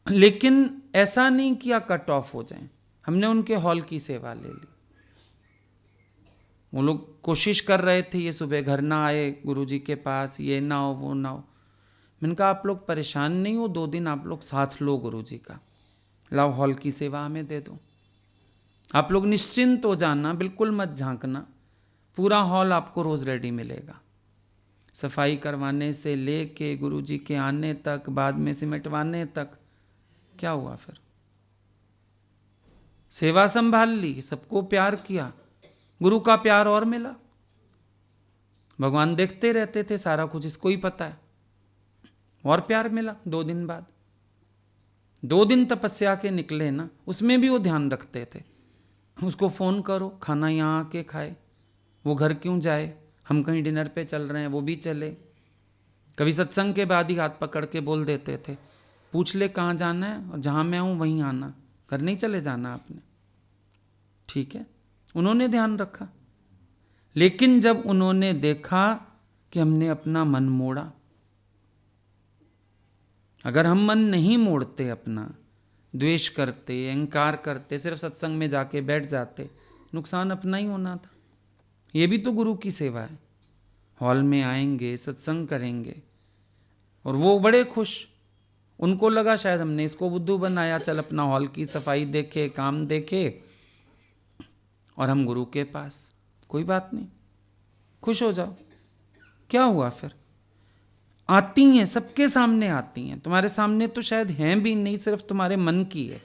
लेकिन ऐसा नहीं किया कट ऑफ हो जाए। हमने उनके हॉल की सेवा ले ली। वो लोग कोशिश कर रहे थे ये सुबह घर ना आए गुरुजी के पास, ये ना हो वो ना हो। मैंने कहा आप लोग परेशान नहीं हो, 2 दिन आप लोग साथ लो गुरुजी का, लाओ हॉल की सेवा हमें दे दो। आप लोग निश्चिंत हो जाना, बिल्कुल मत झांकना, पूरा हॉल आपको रोज रेडी मिलेगा। सफाई करवाने से लेके गुरुजी के आने तक, बाद में सिमटवाने तक। क्या हुआ फिर? सेवा संभाल ली, सबको प्यार किया, गुरु का प्यार और मिला। भगवान देखते रहते थे सारा कुछ, इसको ही पता है, और प्यार मिला 2 दिन बाद। 2 दिन तपस्या के निकले ना, उसमें भी वो ध्यान रखते थे। उसको फोन करो, खाना यहाँ आके खाए, वो घर क्यों जाए, हम कहीं डिनर पे चल रहे हैं वो भी चले। कभी सत्संग के बाद ही हाथ पकड़ के बोल देते थे, पूछ ले कहाँ जाना है और जहाँ मैं हूँ वहीं आना, घर नहीं चले जाना आपने। ठीक है, उन्होंने ध्यान रखा। लेकिन जब उन्होंने देखा कि हमने अपना मन मोड़ा, अगर हम मन नहीं मोड़ते अपना, द्वेष करते, अहंकार करते, सिर्फ सत्संग में जाके बैठ जाते, नुकसान अपना ही होना था। ये भी तो गुरु की सेवा है। हॉल में आएंगे, सत्संग करेंगे और वो बड़े खुश। उनको लगा शायद हमने इसको बुद्धू बनाया, चल अपना हॉल की सफाई देखे, काम देखे और हम गुरु के पास। कोई बात नहीं, खुश हो जाओ। क्या हुआ फिर? आती हैं, सबके सामने आती हैं। तुम्हारे सामने तो शायद हैं भी नहीं, सिर्फ तुम्हारे मन की है।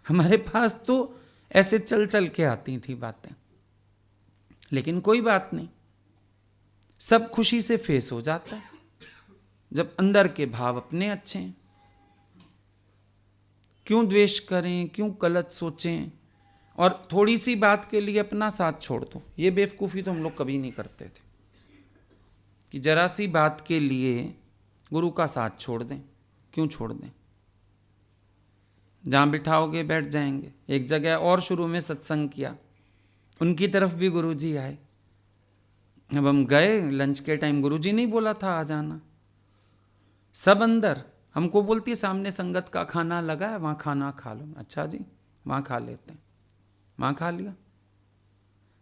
हमारे पास तो ऐसे चल चल के आती थी बातें। लेकिन कोई बात नहीं, सब खुशी से फेस हो जाता है जब अंदर के भाव अपने अच्छे हैं। क्यों द्वेष करें, क्यों गलत सोचें और थोड़ी सी बात के लिए अपना साथ छोड़ दो। ये बेवकूफ़ी तो हम लोग कभी नहीं करते थे कि जरा सी बात के लिए गुरु का साथ छोड़ दें। क्यों छोड़ दें? जहाँ बिठाओगे बैठ जाएंगे। एक जगह और शुरू में सत्संग किया, उनकी तरफ भी गुरुजी आए। अब हम गए लंच के टाइम, गुरुजी नहीं बोला था आ जाना। सब अंदर, हमको बोलती है सामने संगत का खाना लगा है, वहाँ खाना खा लो। अच्छा जी, वहाँ खा लेते हैं। वहाँ खा लिया।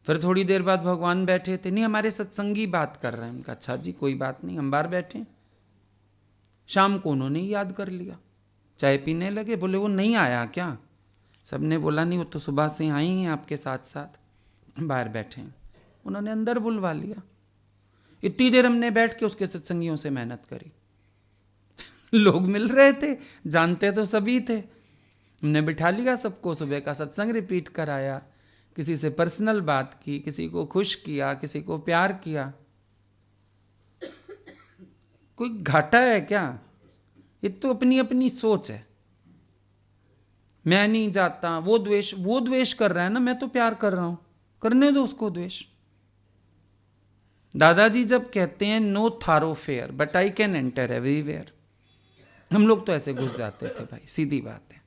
फिर थोड़ी देर बाद भगवान बैठे थे, नहीं हमारे सत्संगी बात कर रहे हैं। उनका अच्छा जी कोई बात नहीं, हम बाहर बैठे। शाम को उन्होंने याद कर लिया, चाय पीने लगे। बोले वो नहीं आया क्या? सबने बोला नहीं, वो तो सुबह से आई हैं आपके साथ साथ, बाहर बैठे हैं। उन्होंने अंदर बुलवा लिया। इतनी देर हमने बैठ के उसके सत्संगियों से मेहनत करी। लोग मिल रहे थे, जानते तो सभी थे। हमने बिठा लिया सबको, सुबह का सत्संग रिपीट कराया, किसी से पर्सनल बात की, किसी को खुश किया, किसी को प्यार किया। कोई घाटा है क्या? ये तो अपनी अपनी सोच है। मैं नहीं जाता, वो द्वेष कर रहा है ना, मैं तो प्यार कर रहा हूं, करने दो उसको द्वेष। दादाजी जब कहते हैं no thoroughfare but I can enter everywhere, हम लोग तो ऐसे घुस जाते थे भाई, सीधी बात है।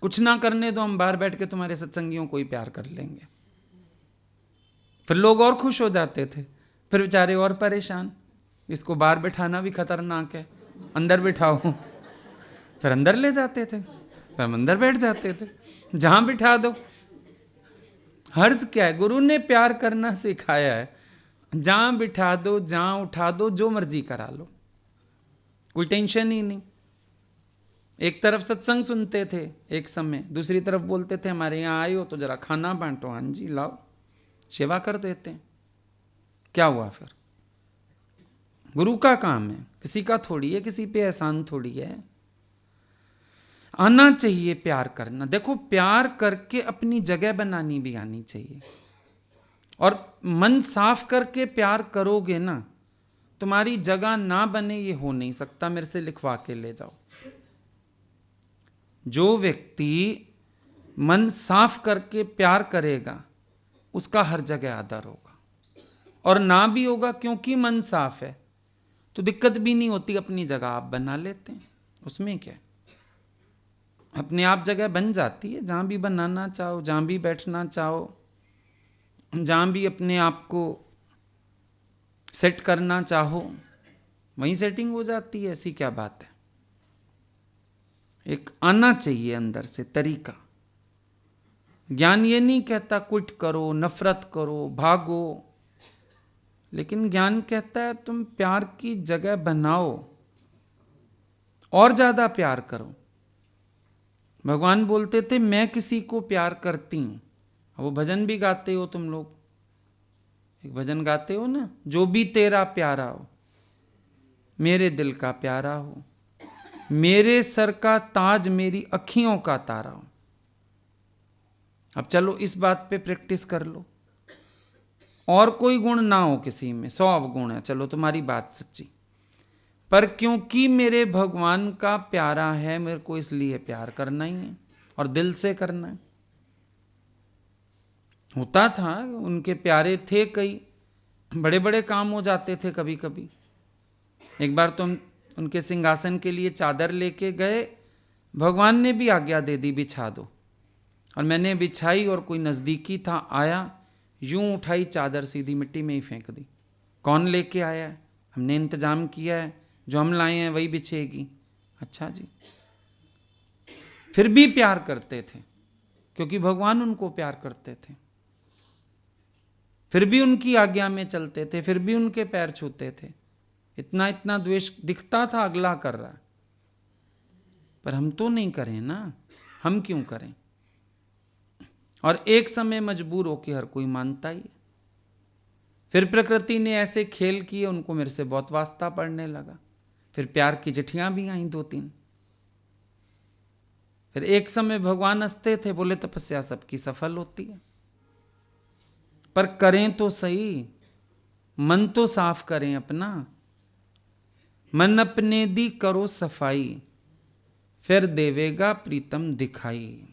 कुछ ना करने दो, हम बाहर बैठ के तुम्हारे सत्संगियों को ही प्यार कर लेंगे। फिर लोग और खुश हो जाते थे, फिर बेचारे और परेशान। इसको बाहर बिठाना भी खतरनाक है, अंदर बिठाओ। फिर अंदर ले जाते थे, फिर हम अंदर बैठ जाते थे। जहां बिठा दो, हर्ज क्या है? गुरु ने प्यार करना सिखाया है। जहां बिठा दो, जहां उठा दो, जो मर्जी करा लो, कोई टेंशन ही नहीं। एक तरफ सत्संग सुनते थे एक समय, दूसरी तरफ बोलते थे हमारे यहाँ आए हो तो जरा खाना बांटो। हाँ जी लाओ, सेवा कर देते हैं। क्या हुआ फिर? गुरु का काम है, किसी का थोड़ी है, किसी पे एहसान थोड़ी है। आना चाहिए प्यार करना। देखो, प्यार करके अपनी जगह बनानी भी आनी चाहिए। और मन साफ करके प्यार करोगे ना, तुम्हारी जगह ना बने ये हो नहीं सकता। मेरे से लिखवा के ले जाओ। जो व्यक्ति मन साफ करके प्यार करेगा उसका हर जगह आदर होगा, और ना भी होगा क्योंकि मन साफ है तो दिक्कत भी नहीं होती। अपनी जगह आप बना लेते हैं, उसमें क्या है? अपने आप जगह बन जाती है। जहाँ भी बनाना चाहो, जहाँ भी बैठना चाहो, जहाँ भी अपने आप को सेट करना चाहो, वहीं सेटिंग हो जाती है, ऐसी क्या बात है। एक आना चाहिए अंदर से तरीका। ज्ञान ये नहीं कहता क्विट करो, नफरत करो, भागो, लेकिन ज्ञान कहता है तुम प्यार की जगह बनाओ और ज्यादा प्यार करो। भगवान बोलते थे मैं किसी को प्यार करती हूं। वो भजन भी गाते हो तुम लोग, एक भजन गाते हो ना, जो भी तेरा प्यारा हो, मेरे दिल का प्यारा हो, मेरे सर का ताज मेरी अखियों का तारा हो। अब चलो इस बात पे प्रैक्टिस कर लो। और कोई गुण ना हो किसी में, 100 अवगुण है, चलो तुम्हारी बात सच्ची, पर क्योंकि मेरे भगवान का प्यारा है, मेरे को इसलिए प्यार करना ही है और दिल से करना है। होता था, उनके प्यारे थे, कई बड़े बड़े काम हो जाते थे कभी कभी। एक बार तो उनके सिंहासन के लिए चादर लेके गए, भगवान ने भी आज्ञा दे दी बिछा दो, और मैंने बिछाई और कोई नज़दीकी था आया, यूं उठाई चादर सीधी मिट्टी में ही फेंक दी। कौन लेके आया है? हमने इंतजाम किया है, जो हम लाए हैं वही बिछेगी। अच्छा जी। फिर भी प्यार करते थे क्योंकि भगवान उनको प्यार करते थे, फिर भी उनकी आज्ञा में चलते थे, फिर भी उनके पैर छूते थे। इतना इतना द्वेष दिखता था अगला कर रहा, पर हम तो नहीं करें ना, हम क्यों करें। और एक समय मजबूर होकर हर कोई मानता ही। फिर प्रकृति ने ऐसे खेल किए, उनको मेरे से बहुत वास्ता पड़ने लगा। फिर प्यार की चिट्ठियां भी आई 2-3। फिर एक समय भगवान हंसते थे, बोले तपस्या सबकी सफल होती है, पर करें तो सही, मन तो साफ करें अपना। मन अपने दी करो सफाई, फिर देवेगा प्रीतम दिखाई।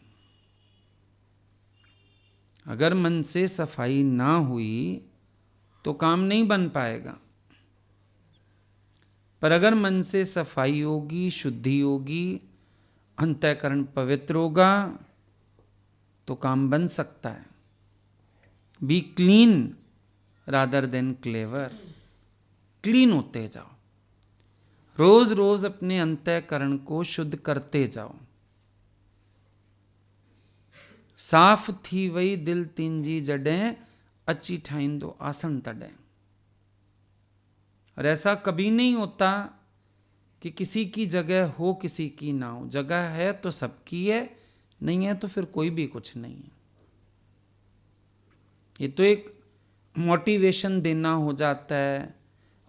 अगर मन से सफाई ना हुई तो काम नहीं बन पाएगा, पर अगर मन से सफाई होगी, शुद्धि होगी, अंतःकरण पवित्र होगा, तो काम बन सकता है। B clean rather than clever. Clean होते जाओ, रोज रोज अपने अंतःकरण को शुद्ध करते जाओ। साफ थी वही दिल तिंजी जडें, अच्छी ठाइन दो आसन तड़े। और ऐसा कभी नहीं होता कि किसी की जगह हो किसी की ना हो। जगह है तो सबकी है, नहीं है तो फिर कोई भी कुछ नहीं है। ये तो एक मोटिवेशन देना हो जाता है।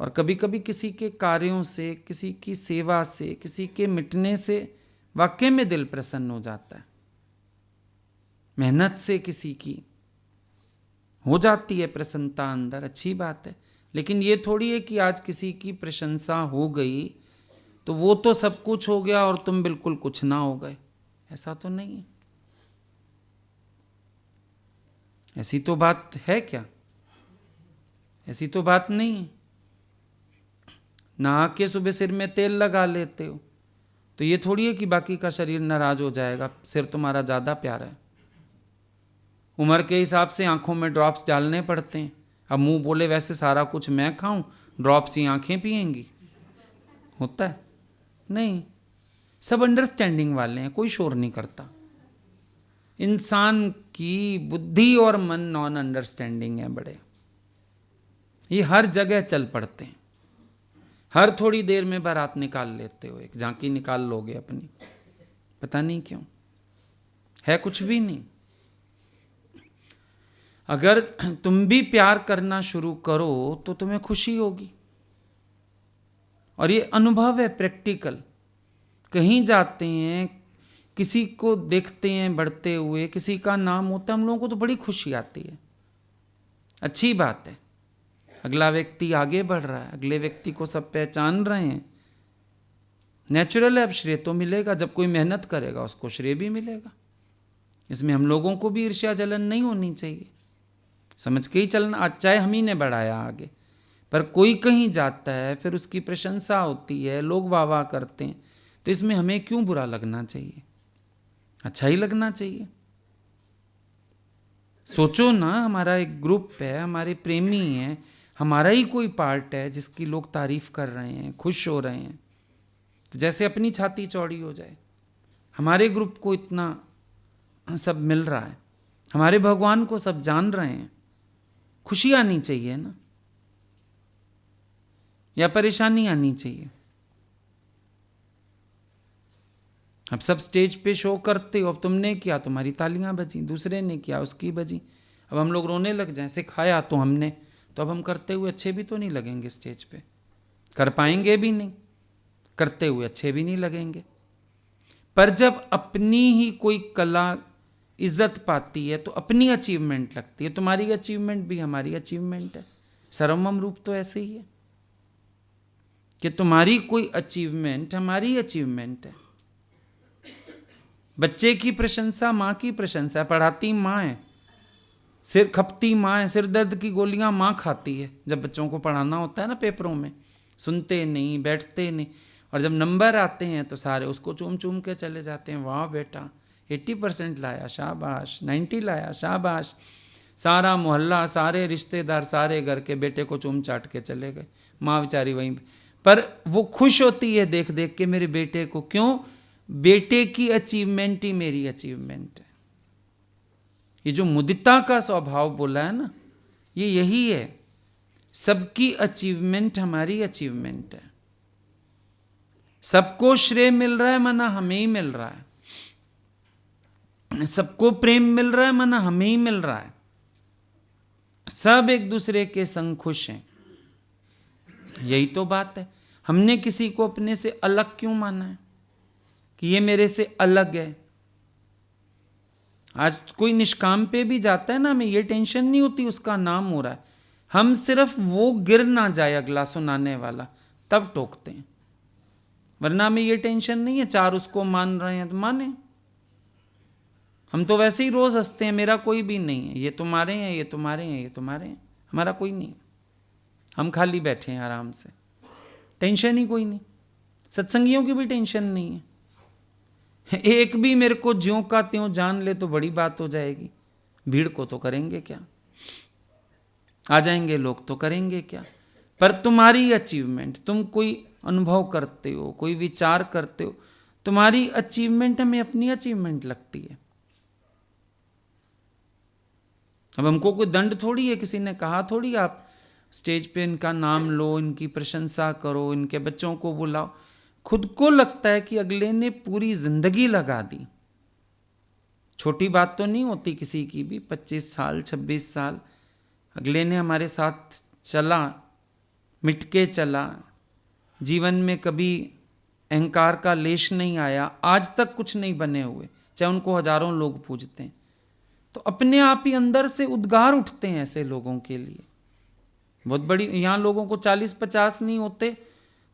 और कभी कभी किसी के कार्यों से, किसी की सेवा से, किसी के मिटने से वाकई में दिल प्रसन्न हो जाता है। मेहनत से किसी की हो जाती है प्रसन्नता अंदर, अच्छी बात है। लेकिन ये थोड़ी है कि आज किसी की प्रशंसा हो गई तो वो तो सब कुछ हो गया और तुम बिल्कुल कुछ ना हो गए। ऐसा तो नहीं है। ऐसी तो बात है क्या? ऐसी तो बात नहीं है। नहा के सुबह सिर में तेल लगा लेते हो तो ये थोड़ी है कि बाकी का शरीर नाराज हो जाएगा, सिर तुम्हारा ज्यादा प्यारा है। उम्र के हिसाब से आंखों में ड्रॉप्स डालने पड़ते हैं। अब मुंह बोले वैसे सारा कुछ मैं खाऊं, ड्रॉप्स ही आंखें पिएंगी? होता है? नहीं। सब अंडरस्टैंडिंग वाले हैं, कोई शोर नहीं करता। इंसान की बुद्धि और मन नॉन अंडरस्टैंडिंग है बड़े। ये हर जगह चल पड़ते हैं। हर थोड़ी देर में बारात निकाल लेते हो, एक झांकी निकाल लोगे अपनी, पता नहीं क्यों, है कुछ भी नहीं। अगर तुम भी प्यार करना शुरू करो तो तुम्हें खुशी होगी। और ये अनुभव है प्रैक्टिकल। कहीं जाते हैं, किसी को देखते हैं बढ़ते हुए, किसी का नाम होता है, हम लोगों को तो बड़ी खुशी आती है, अच्छी बात है। अगला व्यक्ति आगे बढ़ रहा है, अगले व्यक्ति को सब पहचान रहे हैं, नेचुरल है। अब श्रेय तो मिलेगा, जब कोई मेहनत करेगा उसको श्रेय भी मिलेगा। इसमें हम लोगों को भी ईर्ष्या जलन नहीं होनी चाहिए, समझ के ही चलना। चाहे हम ही ने बढ़ाया आगे, पर कोई कहीं जाता है फिर उसकी प्रशंसा होती है, लोग वाह वाह करते हैं, तो इसमें हमें क्यों बुरा लगना चाहिए? अच्छा ही लगना चाहिए। सोचो ना, हमारा एक ग्रुप है, हमारे प्रेमी हैं, हमारा ही कोई पार्ट है जिसकी लोग तारीफ कर रहे हैं, खुश हो रहे हैं, तो जैसे अपनी छाती चौड़ी हो जाए। हमारे ग्रुप को इतना सब मिल रहा है, हमारे भगवान को सब जान रहे हैं, खुशी आनी चाहिए ना, या परेशानी आनी चाहिए? अब सब स्टेज पे शो करते हो, अब तुमने किया तुम्हारी तालियां बजी, दूसरे ने किया उसकी बजी, अब हम लोग रोने लग जाएं, सिखाया तो हमने, तो अब हम करते हुए अच्छे भी तो नहीं लगेंगे, स्टेज पे कर पाएंगे भी नहीं, करते हुए अच्छे भी नहीं लगेंगे। पर जब अपनी ही कोई कला इज्जत पाती है तो अपनी अचीवमेंट लगती है। तुम्हारी अचीवमेंट भी हमारी अचीवमेंट है। सर्वमम रूप तो ऐसे ही है कि तुम्हारी कोई अचीवमेंट हमारी अचीवमेंट है। बच्चे की प्रशंसा माँ की प्रशंसा है, पढ़ाती माँ है, सिर खपती माँ है, सिर दर्द की गोलियां माँ खाती है। जब बच्चों को पढ़ाना होता है ना पेपरों में, सुनते नहीं, बैठते नहीं, और जब नंबर आते हैं तो सारे उसको चूम चूम के चले जाते हैं, वाह बेटा 80% लाया शाबाश, 90 लाया शाबाश। सारा मोहल्ला, सारे रिश्तेदार, सारे घर के बेटे को चूम चाट के चले गए, माँ बेचारी वहीं पर वो खुश होती है देख देख के मेरे बेटे को। क्यों? बेटे की अचीवमेंट ही मेरी अचीवमेंट है। ये जो मुदिता का स्वभाव बोला है ना, ये यही है, सबकी अचीवमेंट हमारी अचीवमेंट है। सबको श्रेय मिल रहा है मना हमें ही मिल रहा है, सबको प्रेम मिल रहा है मना हमें ही मिल रहा है, सब एक दूसरे के संग खुश हैं। यही तो बात है। हमने किसी को अपने से अलग क्यों माना है कि ये मेरे से अलग है? आज कोई निष्काम पे भी जाता है ना, हमें ये टेंशन नहीं होती उसका नाम हो रहा है, हम सिर्फ वो गिर ना जाए अगला सुनाने वाला तब टोकते हैं, वरना हमें ये टेंशन नहीं है। चार उसको मान रहे हैं तो माने, हम तो वैसे ही रोज हंसते हैं, मेरा कोई भी नहीं है, ये तुम्हारे हैं, ये तुम्हारे हैं, ये तुम्हारे हैं, हमारा कोई नहीं, हम खाली बैठे हैं आराम से, टेंशन ही कोई नहीं। सत्संगियों की भी टेंशन नहीं है। एक भी मेरे को ज्यों का त्यों जान ले तो बड़ी बात हो जाएगी, भीड़ को तो करेंगे क्या, आ जाएंगे लोग तो करेंगे क्या। पर तुम्हारी अचीवमेंट, तुम कोई अनुभव करते हो, कोई विचार करते हो, तुम्हारी अचीवमेंट हमें अपनी अचीवमेंट लगती है। अब हमको कोई दंड थोड़ी है, किसी ने कहा थोड़ी आप स्टेज पे इनका नाम लो, इनकी प्रशंसा करो, इनके बच्चों को बुलाओ। खुद को लगता है कि अगले ने पूरी जिंदगी लगा दी। छोटी बात तो नहीं होती किसी की भी, 25 साल 26 साल अगले ने हमारे साथ चला, मिटके चला, जीवन में कभी अहंकार का लेश नहीं आया, आज तक कुछ नहीं बने हुए, चाहे उनको हजारों लोग पूजते हैं, तो अपने आप ही अंदर से उद्गार उठते हैं ऐसे लोगों के लिए। बहुत बड़ी, यहाँ लोगों को 40-50 नहीं होते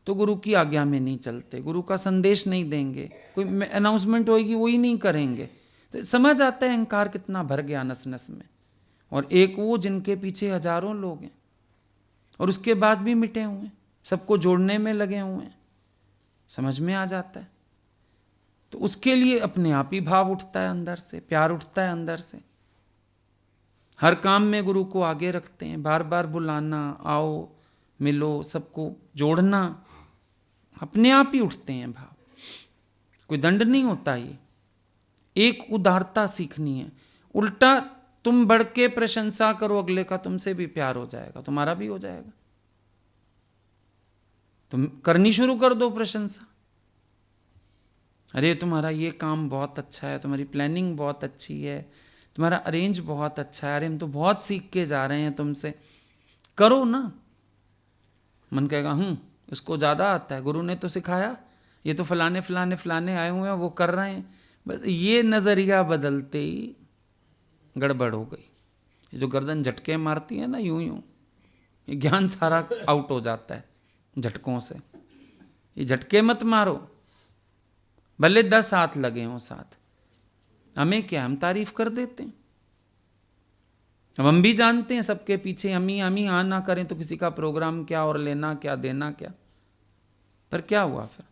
तो गुरु की आज्ञा में नहीं चलते, गुरु का संदेश नहीं देंगे, कोई अनाउंसमेंट होगी वही नहीं करेंगे, तो समझ आता है अहंकार कितना भर गया नस नस में। और एक वो जिनके पीछे हजारों लोग हैं और उसके बाद भी मिटे हुए हैं, सबको जोड़ने में लगे हुए हैं, समझ में आ जाता है। तो उसके लिए अपने आप ही भाव उठता है अंदर से, प्यार उठता है अंदर से। हर काम में गुरु को आगे रखते हैं, बार बार बुलाना, आओ मिलो, सबको जोड़ना, अपने आप ही उठते हैं भाव, कोई दंड नहीं होता। ये एक उदारता सीखनी है। उल्टा तुम बढ़ के प्रशंसा करो अगले का, तुमसे भी प्यार हो जाएगा, तुम्हारा भी हो जाएगा। तुम करनी शुरू कर दो प्रशंसा, अरे तुम्हारा ये काम बहुत अच्छा है, तुम्हारी प्लानिंग बहुत अच्छी है, तुम्हारा अरेंज बहुत अच्छा है, अरे हम तो बहुत सीख के जा रहे हैं तुमसे, करो ना। मन कहेगा इसको ज़्यादा आता है, गुरु ने तो सिखाया, ये तो फलाने फलाने फलाने आए हुए हैं वो कर रहे हैं। बस ये नज़रिया बदलते ही गड़बड़ हो गई। ये जो गर्दन झटके मारती है ना यूं यूं, ये ज्ञान सारा आउट हो जाता है झटकों से। ये झटके मत मारो, भले 10 हाथ लगे हों साथ, हमें क्या, हम तारीफ कर देते हैं। अब हम भी जानते हैं सबके पीछे हम ही हाँ ना करें तो किसी का प्रोग्राम क्या और लेना क्या देना क्या। पर क्या हुआ फिर?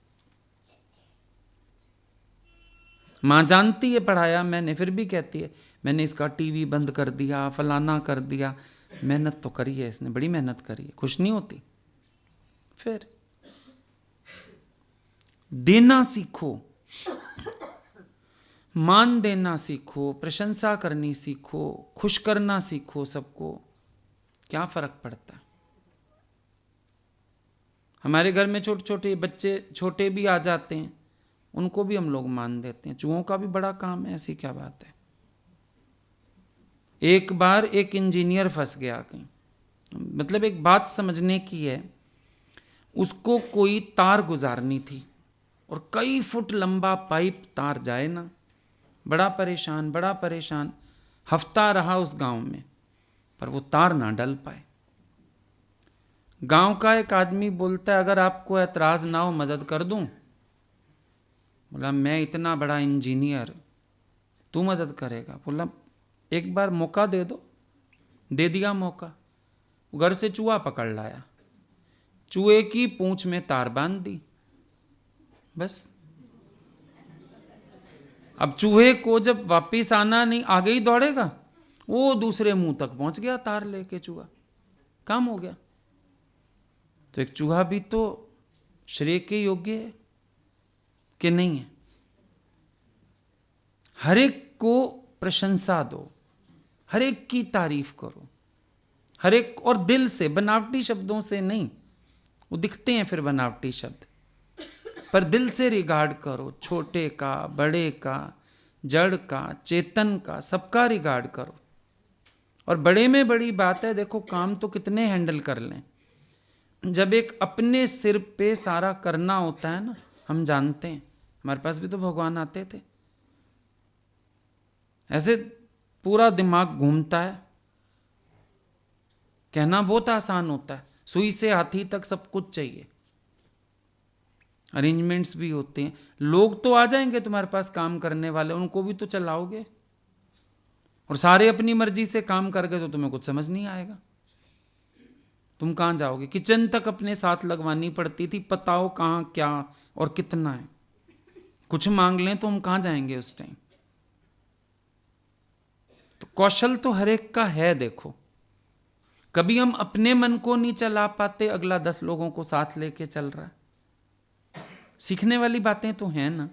माँ जानती है पढ़ाया मैंने, फिर भी कहती है मैंने इसका टीवी बंद कर दिया, फलाना कर दिया, मेहनत तो करी है इसने, बड़ी मेहनत करी है, खुश नहीं होती? फिर देना सीखो, मान देना सीखो, प्रशंसा करनी सीखो, खुश करना सीखो सबको। क्या फर्क पड़ता है? हमारे घर में छोटे छोटे बच्चे छोटे भी आ जाते हैं, उनको भी हम लोग मान देते हैं। चूहों का भी बड़ा काम है, ऐसी क्या बात है? एक बार एक इंजीनियर फंस गया कहीं, मतलब एक बात समझने की है, उसको कोई तार गुजारनी थी और कई फुट लंबा पाइप तार जाए ना, बड़ा परेशान, बड़ा परेशान। हफ्ता रहा उस गांव में, पर वो तार ना डल पाए। गांव का एक आदमी बोलता है, अगर आपको एतराज ना हो मदद कर दूं। बोला, मैं इतना बड़ा इंजीनियर, तू मदद करेगा? बोला, एक बार मौका दे दो। दे दिया मौका। घर से चूहा पकड़ लाया, चूहे की पूंछ में तार बांध दी, बस। अब चूहे को जब वापिस आना नहीं, आगे ही दौड़ेगा, वो दूसरे मुंह तक पहुंच गया तार लेके, चूहा काम हो गया। तो एक चूहा भी तो श्रेय के योग्य है कि नहीं है? हर एक को प्रशंसा दो, हर एक की तारीफ करो, हर एक, और दिल से, बनावटी शब्दों से नहीं। वो दिखते हैं फिर बनावटी शब्द, पर दिल से रिगार्ड करो। छोटे का, बड़े का, जड़ का, चेतन का, सबका रिगार्ड करो। और बड़े में बड़ी बात है, देखो काम तो कितने हैंडल कर लें, जब एक अपने सिर पे सारा करना होता है ना, हम जानते हैं, हमारे पास भी तो भगवान आते थे, ऐसे पूरा दिमाग घूमता है। कहना बहुत आसान होता है, सुई से हाथी तक सब कुछ चाहिए, अरेंजमेंट्स भी होते हैं। लोग तो आ जाएंगे तुम्हारे पास काम करने वाले, उनको भी तो चलाओगे, और सारे अपनी मर्जी से काम करके तो तुम्हें कुछ समझ नहीं आएगा। तुम कहां जाओगे? किचन तक अपने साथ लगवानी पड़ती थी, बताओ कहां क्या और कितना है। कुछ मांग लें तो हम कहां जाएंगे उस टाइम? तो कौशल तो हर एक का है। देखो, कभी हम अपने मन को नहीं चला पाते, अगला 10 लोगों को साथ लेके चल रहा है। सीखने वाली बातें तो हैं ना।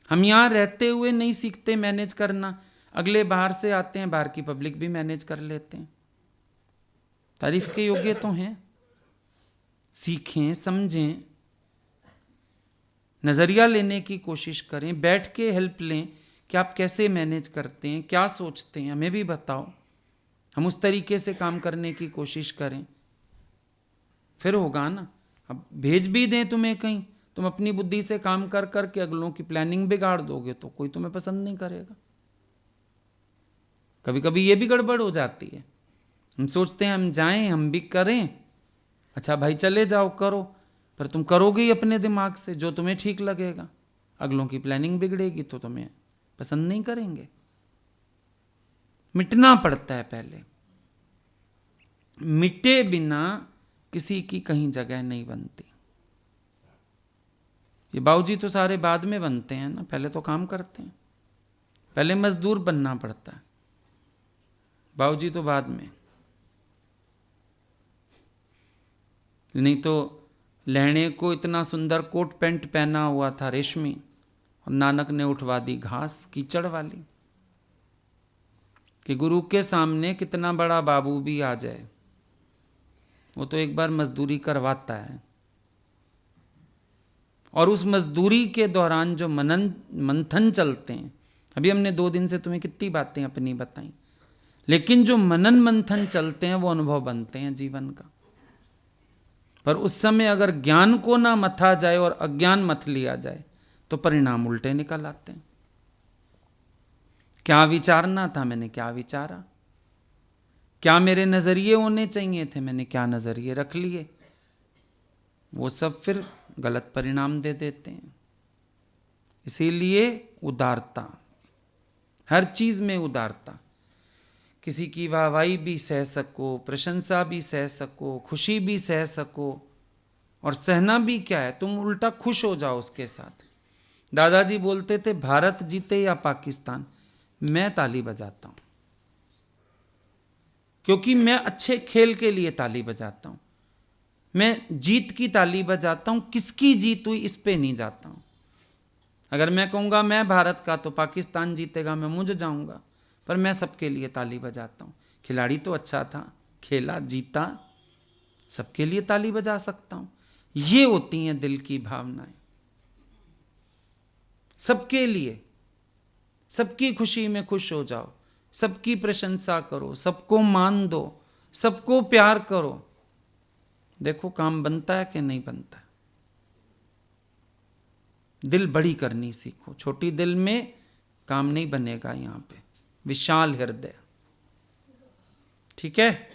हम यहां रहते हुए नहीं सीखते मैनेज करना, अगले बाहर से आते हैं, बाहर की पब्लिक भी मैनेज कर लेते हैं। तारीफ के योग्य तो हैं। सीखें, समझें, नजरिया लेने की कोशिश करें, बैठ के हेल्प लें कि आप कैसे मैनेज करते हैं, क्या सोचते हैं, हमें भी बताओ, हम उस तरीके से काम करने की कोशिश करें, फिर होगा ना। अब भेज भी दें तुम्हें कहीं, तुम अपनी बुद्धि से काम कर करके अगलों की प्लानिंग बिगाड़ दोगे तो कोई तुम्हें पसंद नहीं करेगा। कभी कभी ये भी गड़बड़ हो जाती है, हम सोचते हैं हम जाएं, हम भी करें, अच्छा भाई चले जाओ करो, पर तुम करोगे ही अपने दिमाग से जो तुम्हें ठीक लगेगा, अगलों की प्लानिंग बिगड़ेगी तो तुम्हें पसंद नहीं करेंगे। मिटना पड़ता है पहले, मिटे बिना किसी की कहीं जगह नहीं बनती। ये बाबूजी तो सारे बाद में बनते हैं ना, पहले तो काम करते हैं, पहले मजदूर बनना पड़ता है, बाबूजी तो बाद में। नहीं तो लहणे को इतना सुंदर कोट पैंट पहना हुआ था रेशमी, और नानक ने उठवा दी घास कीचड़ वाली, कि गुरु के सामने कितना बड़ा बाबू भी आ जाए, वो तो एक बार मजदूरी करवाता है। और उस मजदूरी के दौरान जो मंथन चलते हैं, अभी हमने 2 दिन से तुम्हें कितनी बातें अपनी बताई, लेकिन जो मनन मंथन चलते हैं वो अनुभव बनते हैं जीवन का। पर उस समय अगर ज्ञान को ना मथा जाए और अज्ञान मथ लिया जाए तो परिणाम उल्टे निकल आते हैं। क्या विचारना था, मैंने क्या विचारा, क्या मेरे नजरिए होने चाहिए थे, मैंने क्या नजरिए रख लिए, वो सब फिर गलत परिणाम दे देते हैं। इसीलिए उदारता, हर चीज में उदारता, किसी की वाहवाही भी सह सको, प्रशंसा भी सह सको, खुशी भी सह सको, और सहना भी क्या है, तुम उल्टा खुश हो जाओ उसके साथ। दादाजी बोलते थे, भारत जीते या पाकिस्तान, मैं ताली बजाता हूं। क्योंकि मैं अच्छे खेल के लिए ताली बजाता हूं, मैं जीत की ताली बजाता हूं, किसकी जीत हुई इस पे नहीं जाता हूं। अगर मैं कहूंगा मैं भारत का तो पाकिस्तान जीतेगा, मैं मुझ जाऊंगा, पर मैं सबके लिए ताली बजाता हूं। खिलाड़ी तो अच्छा था, खेला, जीता, सबके लिए ताली बजा सकता हूं। ये होती हैं दिल की भावनाएं, सबके लिए, सबकी खुशी में खुश हो जाओ, सबकी प्रशंसा करो, सबको मान दो, सबको प्यार करो। देखो काम बनता है कि नहीं बनता। दिल बड़ी करनी सीखो, छोटी दिल में काम नहीं बनेगा। यहां पे विशाल हृदय, ठीक है।